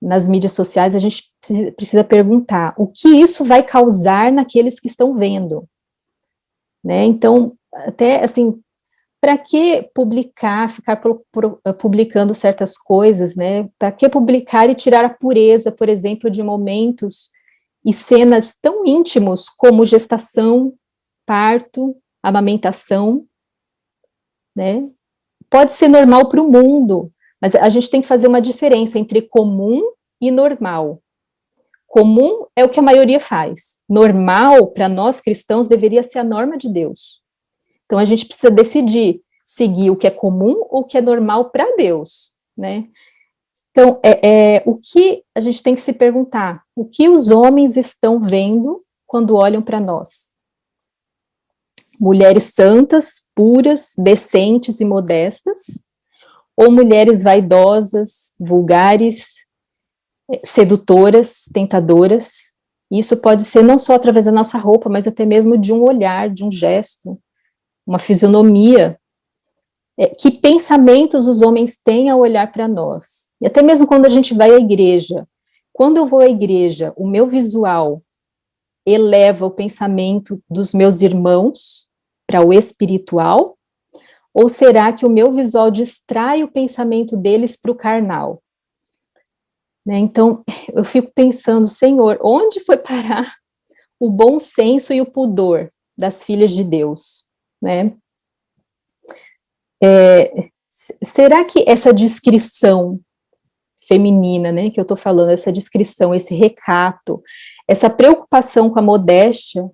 nas mídias sociais, a gente precisa perguntar o que isso vai causar naqueles que estão vendo, né? Então, até assim, para que publicar, ficar publicando certas coisas, né? Para que publicar e tirar a pureza, por exemplo, de momentos e cenas tão íntimos como gestação, parto, amamentação, né? Pode ser normal para o mundo, mas a gente tem que fazer uma diferença entre comum e normal. Comum é o que a maioria faz. Normal, para nós cristãos, deveria ser a norma de Deus. Então, a gente precisa decidir seguir o que é comum ou o que é normal para Deus, né? Então, o que a gente tem que se perguntar? O que os homens estão vendo quando olham para nós? Mulheres santas, puras, decentes e modestas? Ou mulheres vaidosas, vulgares, sedutoras, tentadoras? Isso pode ser não só através da nossa roupa, mas até mesmo de um olhar, de um gesto, uma fisionomia. Que pensamentos os homens têm ao olhar para nós? E até mesmo quando a gente vai à igreja. Quando eu vou à igreja, o meu visual eleva o pensamento dos meus irmãos para o espiritual? Ou será que o meu visual distrai o pensamento deles para o carnal? Né? Então, eu fico pensando, Senhor, onde foi parar o bom senso e o pudor das filhas de Deus? Né? Será que essa descrição feminina, né, que eu estou falando, essa descrição, esse recato, essa preocupação com a modéstia,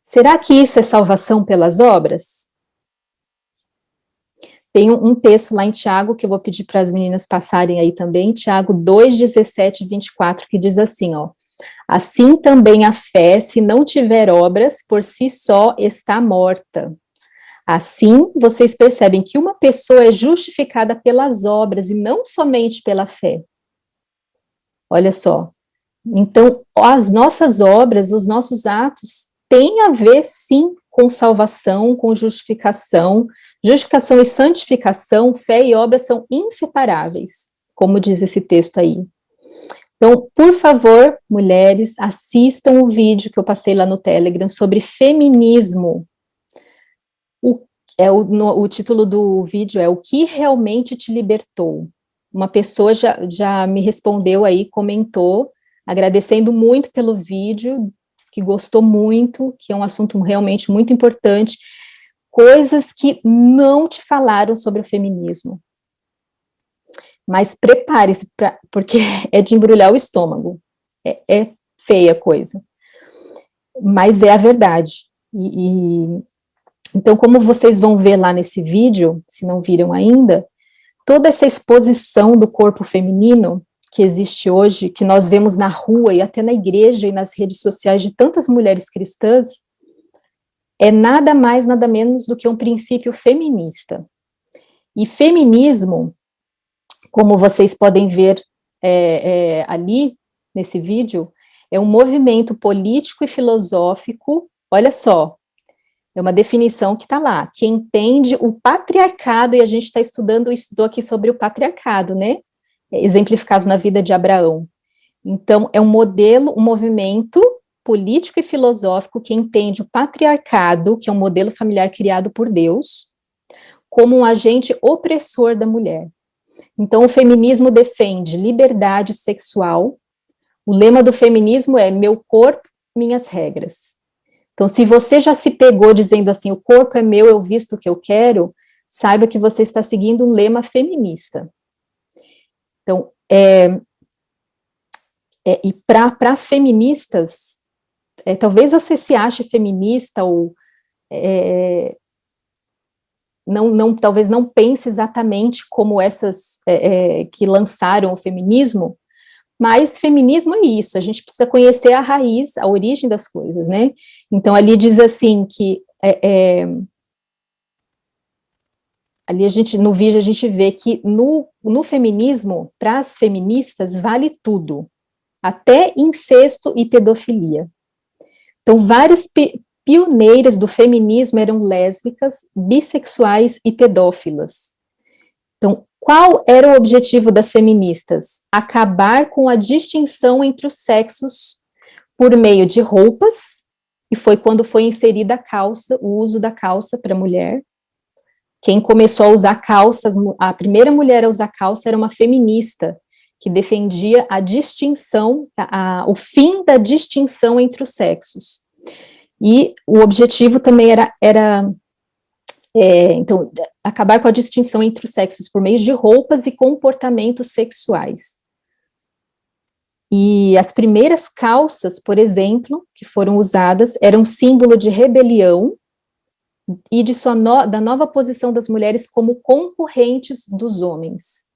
será que isso é salvação pelas obras? Tem um texto lá em Tiago, que eu vou pedir para as meninas passarem aí também, Tiago 2, 17 e 24, que diz assim, ó, assim também a fé, se não tiver obras, por si só está morta. Assim, vocês percebem que uma pessoa é justificada pelas obras e não somente pela fé. Olha só. Então, as nossas obras, os nossos atos, têm a ver, sim, com salvação, com justificação. Justificação e santificação, fé e obras são inseparáveis, como diz esse texto aí. Então, por favor, mulheres, assistam o vídeo que eu passei lá no Telegram sobre feminismo. O título do vídeo é O que realmente te libertou? Uma pessoa já me respondeu aí, comentou, agradecendo muito pelo vídeo, que gostou muito, que é um assunto realmente muito importante, coisas que não te falaram sobre o feminismo. Mas prepare-se, porque é de embrulhar o estômago, é feia a coisa, mas é a verdade. Então, como vocês vão ver lá nesse vídeo, se não viram ainda, toda essa exposição do corpo feminino que existe hoje, que nós vemos na rua e até na igreja e nas redes sociais de tantas mulheres cristãs, é nada mais, nada menos do que um princípio feminista. E feminismo, como vocês podem ver ali nesse vídeo, é um movimento político e filosófico, olha só, é uma definição que está lá, que entende o patriarcado, e a gente estudou aqui sobre o patriarcado, né? Exemplificado na vida de Abraão. Então, é um modelo, um movimento político e filosófico que entende o patriarcado, que é um modelo familiar criado por Deus, como um agente opressor da mulher. Então, o feminismo defende liberdade sexual. O lema do feminismo é meu corpo, minhas regras. Então, se você já se pegou dizendo assim, o corpo é meu, eu visto o que eu quero, saiba que você está seguindo um lema feminista. Então, e para feministas, talvez você se ache feminista ou talvez não pense exatamente como essas que lançaram o feminismo, mas feminismo é isso, a gente precisa conhecer a raiz, a origem das coisas, né? Então, ali diz assim que, ali no vídeo a gente vê que no feminismo, para as feministas, vale tudo, até incesto e pedofilia. Então, várias pioneiras do feminismo eram lésbicas, bissexuais e pedófilas. Então, qual era o objetivo das feministas? Acabar com a distinção entre os sexos por meio de roupas, e foi quando foi inserida a calça, o uso da calça para a mulher. Quem começou a usar calças, a primeira mulher a usar calça era uma feminista, que defendia a distinção, o fim da distinção entre os sexos. E o objetivo também era então, acabar com a distinção entre os sexos por meio de roupas e comportamentos sexuais. E as primeiras calças, por exemplo, que foram usadas, eram símbolo de rebelião e da nova posição das mulheres como concorrentes dos homens.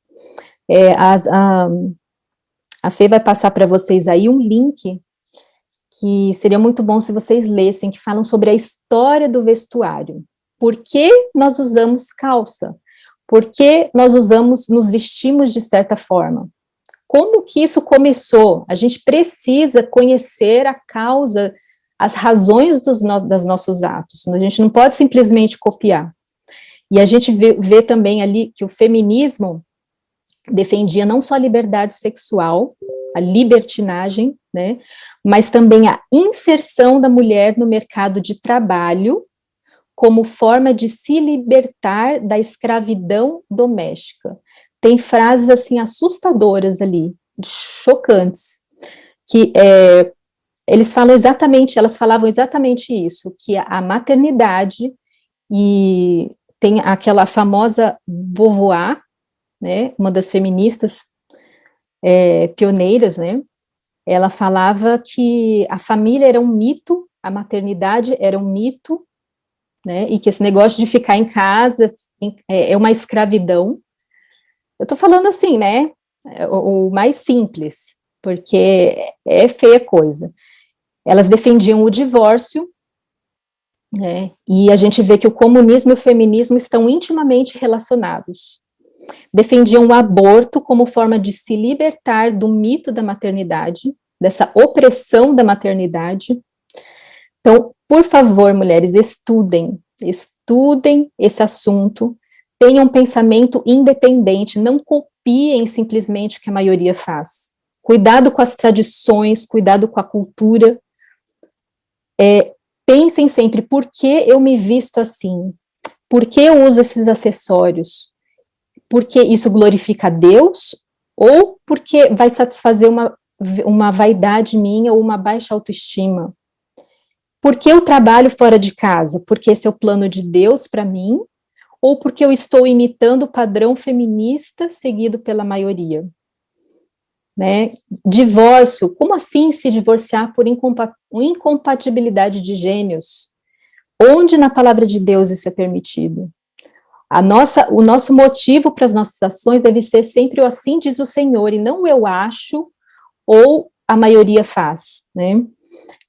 A Fê vai passar para vocês aí um link que seria muito bom se vocês lessem, que falam sobre a história do vestuário. Por que nós usamos calça? Por que nós nos vestimos de certa forma? Como que isso começou? A gente precisa conhecer a causa, as razões dos nossos atos. A gente não pode simplesmente copiar. E a gente vê também ali que o feminismo defendia não só a liberdade sexual, a libertinagem, né, mas também a inserção da mulher no mercado de trabalho, como forma de se libertar da escravidão doméstica. Tem frases, assim, assustadoras ali, chocantes, que elas falavam exatamente isso, que a maternidade, e tem aquela famosa Beauvoir, né, uma das feministas pioneiras, né, ela falava que a família era um mito, a maternidade era um mito, né, e que esse negócio de ficar em casa é uma escravidão. Eu tô falando assim, né, o mais simples, porque é feia coisa. Elas defendiam o divórcio, né, e a gente vê que o comunismo e o feminismo estão intimamente relacionados. Defendiam o aborto como forma de se libertar do mito da maternidade, dessa opressão da maternidade. Então, por favor, mulheres, estudem esse assunto, tenham um pensamento independente, não copiem simplesmente o que a maioria faz. Cuidado com as tradições, cuidado com a cultura. Pensem sempre, por que eu me visto assim? Por que eu uso esses acessórios? Porque isso glorifica a Deus? Ou porque vai satisfazer uma vaidade minha ou uma baixa autoestima? Por que eu trabalho fora de casa? Porque esse é o plano de Deus para mim? ou porque eu estou imitando o padrão feminista seguido pela maioria? Né? Divórcio, como assim se divorciar por incompatibilidade de gênios? Onde na palavra de Deus isso é permitido? O nosso motivo para as nossas ações deve ser sempre o assim diz o Senhor, e não eu acho, ou a maioria faz, né?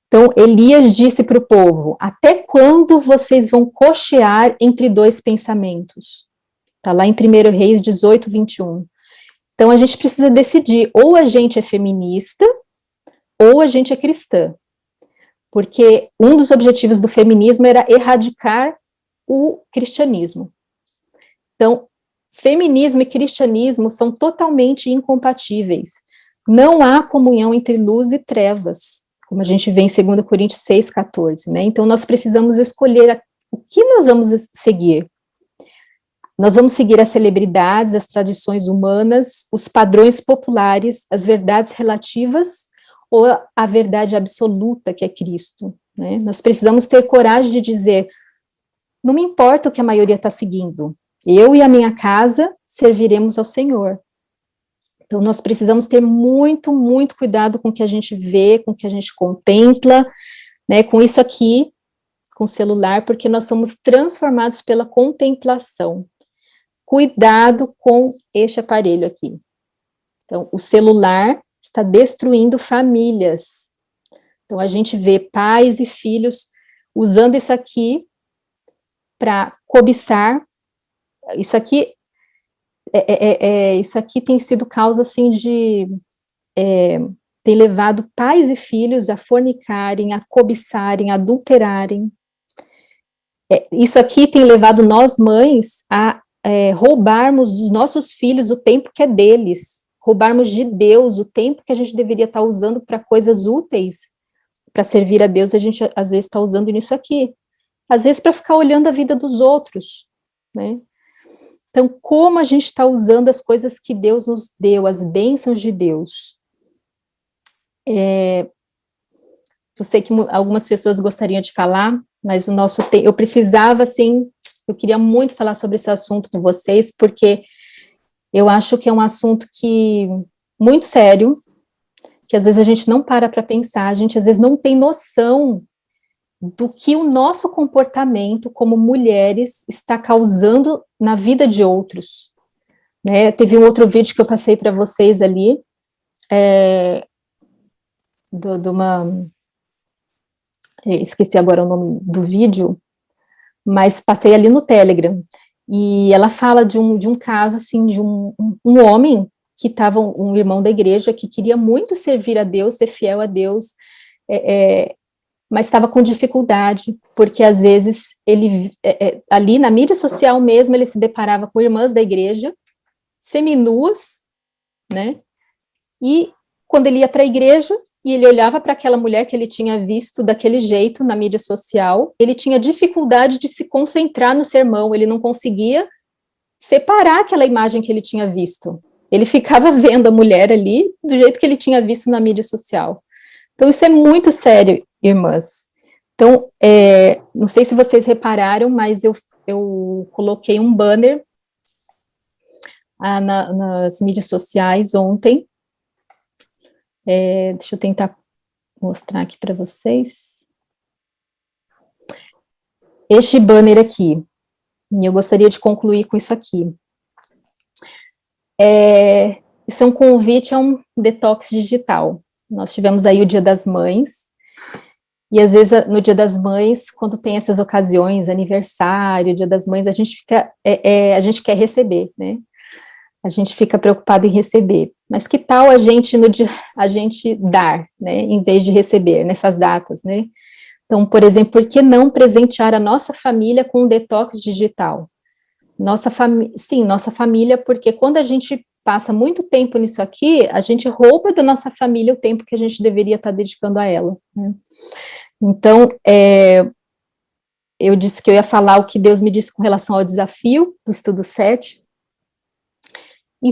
Então, Elias disse para o povo, até quando vocês vão cochear entre dois pensamentos? Está lá em 1 Reis 18, 21. Então, a gente precisa decidir, ou a gente é feminista, ou a gente é cristã. Porque um dos objetivos do feminismo era erradicar o cristianismo. Então, feminismo e cristianismo são totalmente incompatíveis. Não há comunhão entre luz e trevas, como a gente vê em 2 Coríntios 6, 14, né? Então, nós precisamos escolher o que nós vamos seguir. Nós vamos seguir as celebridades, as tradições humanas, os padrões populares, as verdades relativas ou a verdade absoluta que é Cristo, né? Nós precisamos ter coragem de dizer, não me importa o que a maioria está seguindo, eu e a minha casa serviremos ao Senhor. Então, nós precisamos ter muito, muito cuidado com o que a gente vê, com o que a gente contempla, né, com isso aqui, com o celular, porque nós somos transformados pela contemplação. Cuidado com este aparelho aqui. Então, o celular está destruindo famílias. Então, a gente vê pais e filhos usando isso aqui para cobiçar. Isso aqui tem sido causa, assim, tem levado pais e filhos a fornicarem, a cobiçarem, a adulterarem. Isso aqui tem levado nós, mães, a roubarmos dos nossos filhos o tempo que é deles, roubarmos de Deus o tempo que a gente deveria estar usando para coisas úteis, para servir a Deus, a gente às vezes está usando nisso aqui, às vezes para ficar olhando a vida dos outros, né? Então, como a gente está usando as coisas que Deus nos deu, as bênçãos de Deus? Eu sei que algumas pessoas gostariam de falar, mas o nosso tempo, eu precisava, assim, eu queria muito falar sobre esse assunto com vocês, porque eu acho que é um assunto muito sério, que às vezes a gente não para pensar, a gente às vezes não tem noção do que o nosso comportamento como mulheres está causando na vida de outros, né? Teve um outro vídeo que eu passei para vocês ali, esqueci agora o nome do vídeo, mas passei ali no Telegram, e ela fala de um caso, assim, de um homem que estava, um irmão da igreja, que queria muito servir a Deus, ser fiel a Deus, mas estava com dificuldade, porque às vezes ele, ali na mídia social mesmo, ele se deparava com irmãs da igreja, seminuas, né, e quando ele ia para a igreja, e ele olhava para aquela mulher que ele tinha visto daquele jeito na mídia social, ele tinha dificuldade de se concentrar no sermão, ele não conseguia separar aquela imagem que ele tinha visto. Ele ficava vendo a mulher ali do jeito que ele tinha visto na mídia social. Então, isso é muito sério, irmãs. Então, não sei se vocês repararam, mas eu coloquei um banner nas mídias sociais ontem. Deixa eu tentar mostrar aqui para vocês. Este banner aqui, e eu gostaria de concluir com isso aqui. Isso é um convite a um detox digital. Nós tivemos aí o Dia das Mães, e às vezes no Dia das Mães, quando tem essas ocasiões, aniversário, Dia das Mães, a gente quer receber, né? A gente fica preocupado em receber. Mas que tal a gente dar, né, em vez de receber nessas datas, né? Então, por exemplo, por que não presentear a nossa família com um detox digital? Nossa família, porque quando a gente passa muito tempo nisso aqui, a gente rouba da nossa família o tempo que a gente deveria estar dedicando a ela, né? Então, eu disse que eu ia falar o que Deus me disse com relação ao desafio do estudo 7, e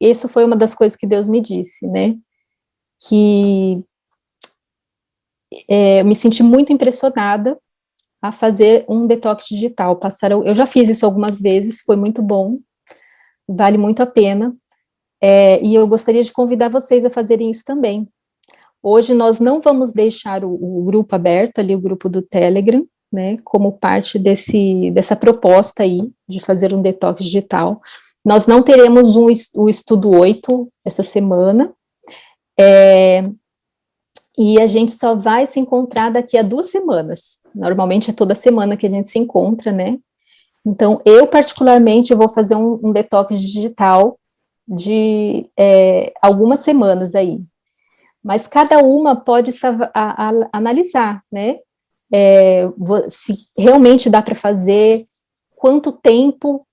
isso foi uma das coisas que Deus me disse, né, que eu me senti muito impressionada a fazer um detox digital. Eu já fiz isso algumas vezes, foi muito bom, vale muito a pena, e eu gostaria de convidar vocês a fazerem isso também. Hoje nós não vamos deixar o grupo aberto, ali o grupo do Telegram, né, como parte dessa proposta aí, de fazer um detox digital. Nós não teremos o estudo 8 essa semana, e a gente só vai se encontrar daqui a 2 semanas. Normalmente é toda semana que a gente se encontra, né? Então, eu particularmente vou fazer um detox digital de algumas semanas aí. Mas cada uma pode analisar, né? Se realmente dá para fazer, quanto tempo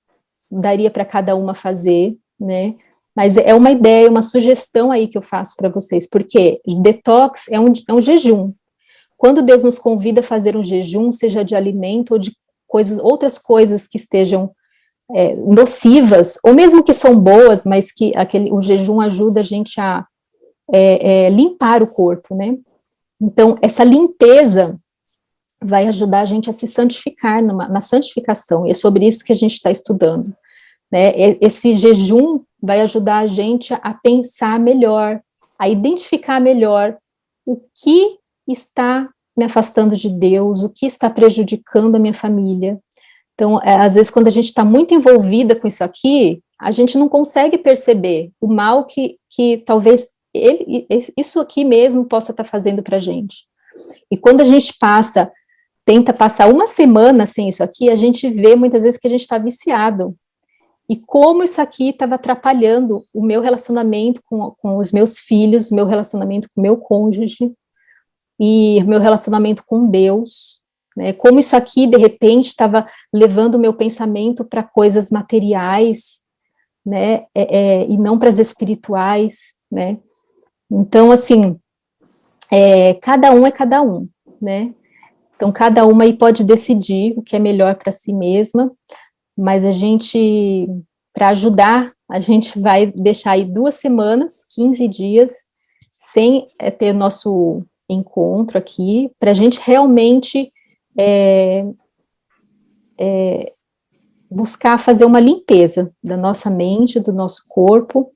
daria para cada uma fazer, né? Mas é uma ideia, uma sugestão aí que eu faço para vocês, porque detox é um jejum. Quando Deus nos convida a fazer um jejum, seja de alimento ou de outras coisas que estejam nocivas, ou mesmo que são boas, mas que o jejum ajuda a gente a limpar o corpo, né? Então, essa limpeza vai ajudar a gente a se santificar na santificação, e é sobre isso que a gente está estudando, né? Esse jejum vai ajudar a gente a pensar melhor, a identificar melhor o que está me afastando de Deus, o que está prejudicando a minha família. Então, às vezes, quando a gente está muito envolvida com isso aqui, a gente não consegue perceber o mal que talvez isso aqui mesmo possa estar fazendo para a gente. E quando a gente tenta passar uma semana sem isso aqui, a gente vê muitas vezes que a gente está viciado. E como isso aqui estava atrapalhando o meu relacionamento com os meus filhos, o meu relacionamento com o meu cônjuge, e meu relacionamento com Deus, né? Como isso aqui, de repente, estava levando o meu pensamento para coisas materiais, né? E não para as espirituais, né? Então, assim, cada um é cada um, né? Então, cada uma aí pode decidir o que é melhor para si mesma, mas para ajudar, a gente vai deixar aí 2 semanas, 15 dias, sem ter nosso encontro aqui, para a gente realmente buscar fazer uma limpeza da nossa mente, do nosso corpo,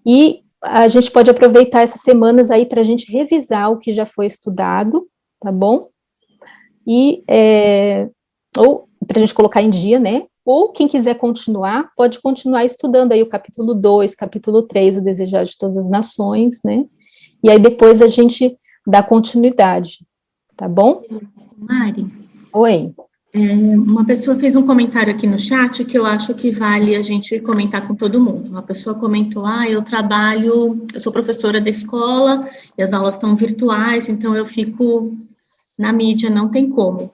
e a gente pode aproveitar essas semanas aí para a gente revisar o que já foi estudado, tá bom? E, ou para a gente colocar em dia, né? Ou quem quiser continuar, pode continuar estudando aí o capítulo 2, capítulo 3, o Desejar de Todas as Nações, né? E aí depois a gente dá continuidade, tá bom? Mari? Oi. Uma pessoa fez um comentário aqui no chat que eu acho que vale a gente comentar com todo mundo. Uma pessoa comentou, eu sou professora da escola, e as aulas estão virtuais, então eu fico na mídia, não tem como.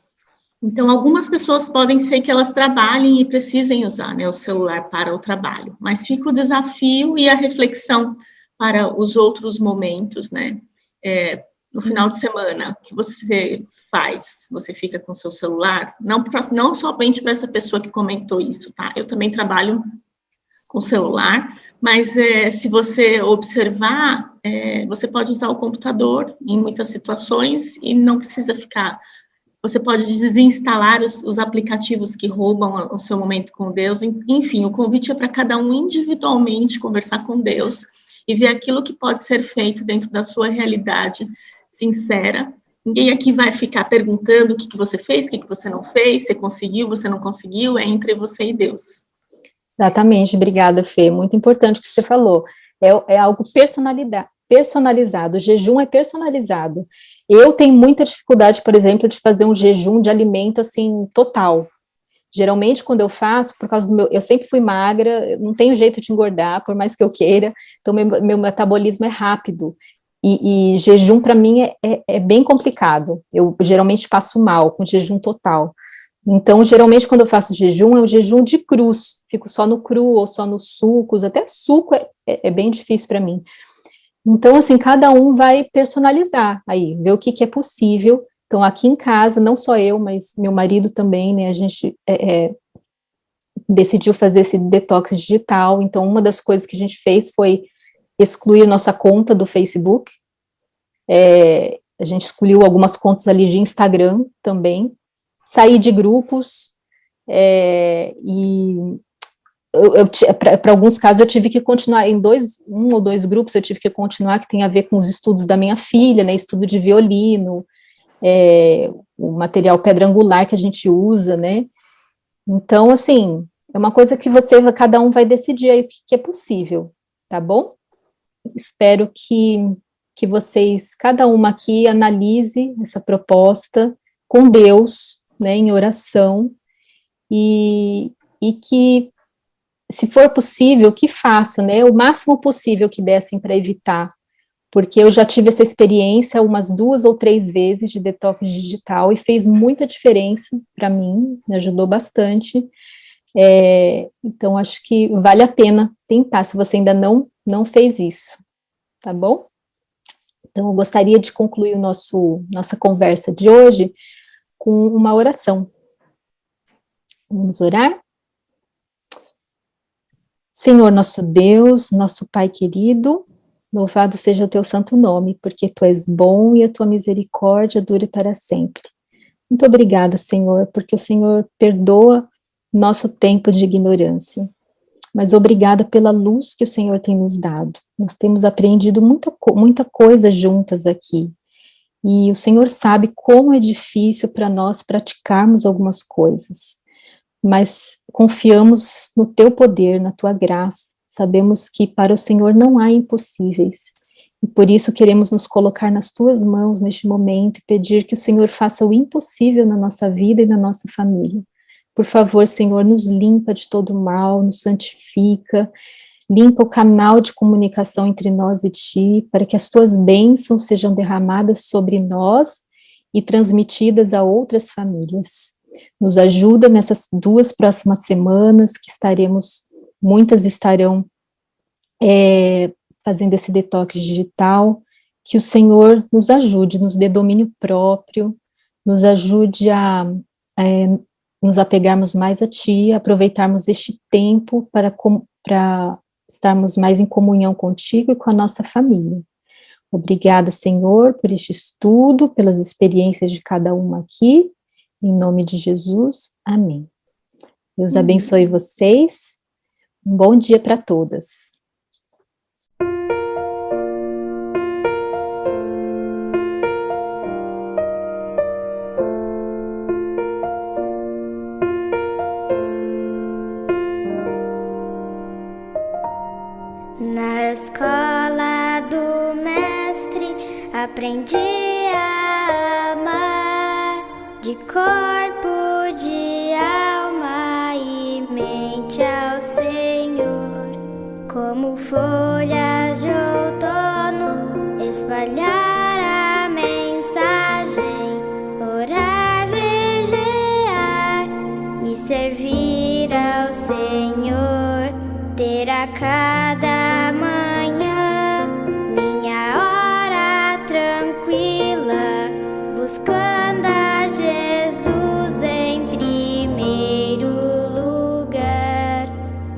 Então, algumas pessoas podem ser que elas trabalhem e precisem usar, né, o celular para o trabalho, mas fica o desafio e a reflexão para os outros momentos, né? No final de semana, o que você faz? Você fica com o seu celular? Não somente para essa pessoa que comentou isso, tá? Eu também trabalho com celular, mas se você observar, você pode usar o computador em muitas situações e não precisa ficar. Você pode desinstalar os aplicativos que roubam o seu momento com Deus. Enfim, o convite é para cada um individualmente conversar com Deus e ver aquilo que pode ser feito dentro da sua realidade sincera. Ninguém aqui vai ficar perguntando o que você fez, o que você não fez, você conseguiu, você não conseguiu, é entre você e Deus. Exatamente, obrigada, Fê, muito importante o que você falou, é algo personalizado, o jejum é personalizado. Eu tenho muita dificuldade, por exemplo, de fazer um jejum de alimento, assim, total. Geralmente, quando eu faço, por causa eu sempre fui magra, não tenho jeito de engordar, por mais que eu queira, então meu metabolismo é rápido, e jejum, para mim, é bem complicado. Eu geralmente passo mal com jejum total. Então, geralmente, quando eu faço jejum, é o jejum de crus, fico só no cru ou só nos sucos, até suco é bem difícil para mim. Então, assim, cada um vai personalizar aí, ver o que é possível. Então, aqui em casa, não só eu, mas meu marido também, né, a gente decidiu fazer esse detox digital. Então, uma das coisas que a gente fez foi excluir nossa conta do Facebook, a gente excluiu algumas contas ali de Instagram também, saí de grupos, e para alguns casos eu tive que continuar em um ou dois grupos, eu tive que continuar, que tem a ver com os estudos da minha filha, né, estudo de violino, o material pedra angular que a gente usa, né, então, assim, é uma coisa que cada um vai decidir aí o que é possível, tá bom? Espero que vocês, cada uma aqui, analise essa proposta com Deus, né, em oração, e que, se for possível, que faça, né, o máximo possível que dessem para evitar, porque eu já tive essa experiência umas 2 ou 3 vezes de detox digital e fez muita diferença para mim, me ajudou bastante, então acho que vale a pena tentar, se você ainda não fez isso, tá bom? Então eu gostaria de concluir nossa conversa de hoje com uma oração. Vamos orar? Senhor nosso Deus, nosso Pai querido, louvado seja o teu santo nome, porque tu és bom e a tua misericórdia dure para sempre. Muito obrigada, Senhor, porque o Senhor perdoa nosso tempo de ignorância. Mas obrigada pela luz que o Senhor tem nos dado. Nós temos aprendido muita coisa juntas aqui. E o Senhor sabe como é difícil para nós praticarmos algumas coisas. Mas confiamos no teu poder, na tua graça. Sabemos que para o Senhor não há impossíveis. E por isso queremos nos colocar nas tuas mãos neste momento e pedir que o Senhor faça o impossível na nossa vida e na nossa família. Por favor, Senhor, nos limpa de todo mal, nos santifica, limpa o canal de comunicação entre nós e ti, para que as tuas bênçãos sejam derramadas sobre nós e transmitidas a outras famílias. Nos ajuda nessas 2 próximas semanas que muitas estarão fazendo esse detox digital, que o Senhor nos ajude, nos dê domínio próprio, nos ajude a nos apegarmos mais a ti, aproveitarmos este tempo para estarmos mais em comunhão contigo e com a nossa família. Obrigada, Senhor, por este estudo, pelas experiências de cada uma aqui, em nome de Jesus, amém. Deus abençoe vocês, um bom dia para todas. Na escola do mestre aprendi a amar, de corpo, de alma e mente ao Senhor, como folhas de outono, espalhar a mensagem, orar, vigiar e servir ao Senhor, ter a cada manhã minha hora tranquila, buscando a Jesus em primeiro lugar,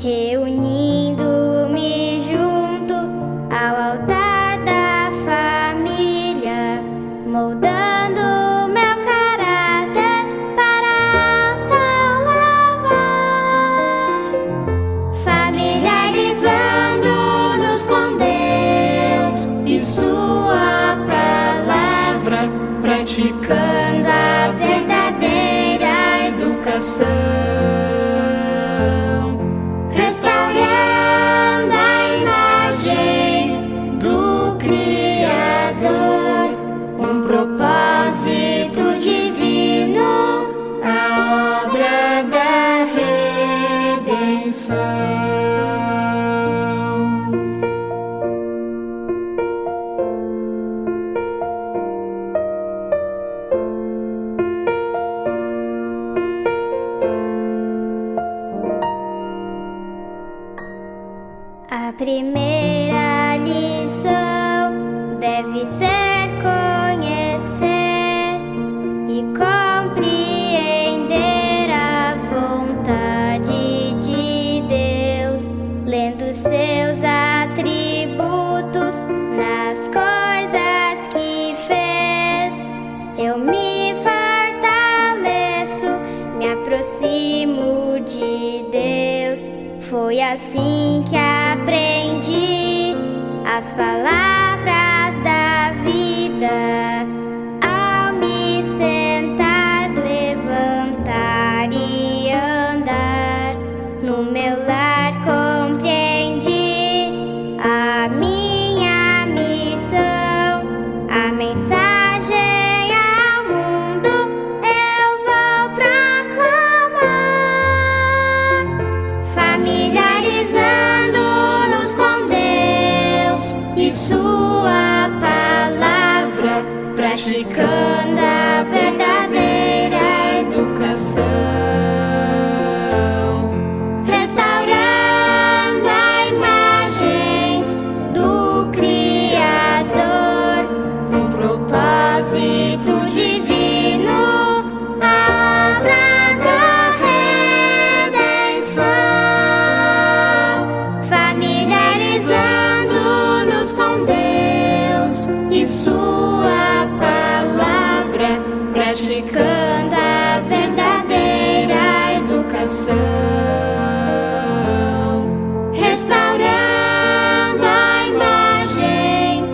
reunindo-me junto ao altar da família, moldando meu caráter para ao seu lavar, familiarizando-nos com Deus e sua palavra, praticando a verdadeira educação, restaurando a imagem do Criador, um propósito divino, a obra da redenção. A primeira lição deve ser conhecer e compreender a vontade de Deus, lendo seus atributos nas coisas que fez. Eu me fortaleço Foi assim que aprendi as palavras da vida. Ao me sentar, levantar e andar, no meu lar compreendi a minha missão, a mensagem ao mundo eu vou proclamar, familiarizando-nos com Deus e sua palavra, praticando a verdadeira educação, restaurando a imagem do Criador, um propósito divino, a obra da redenção, familiarizando-nos com Deus e sua palavra, praticando a verdadeira educação, restaurando a imagem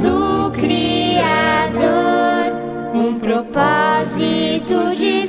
do Criador, um propósito de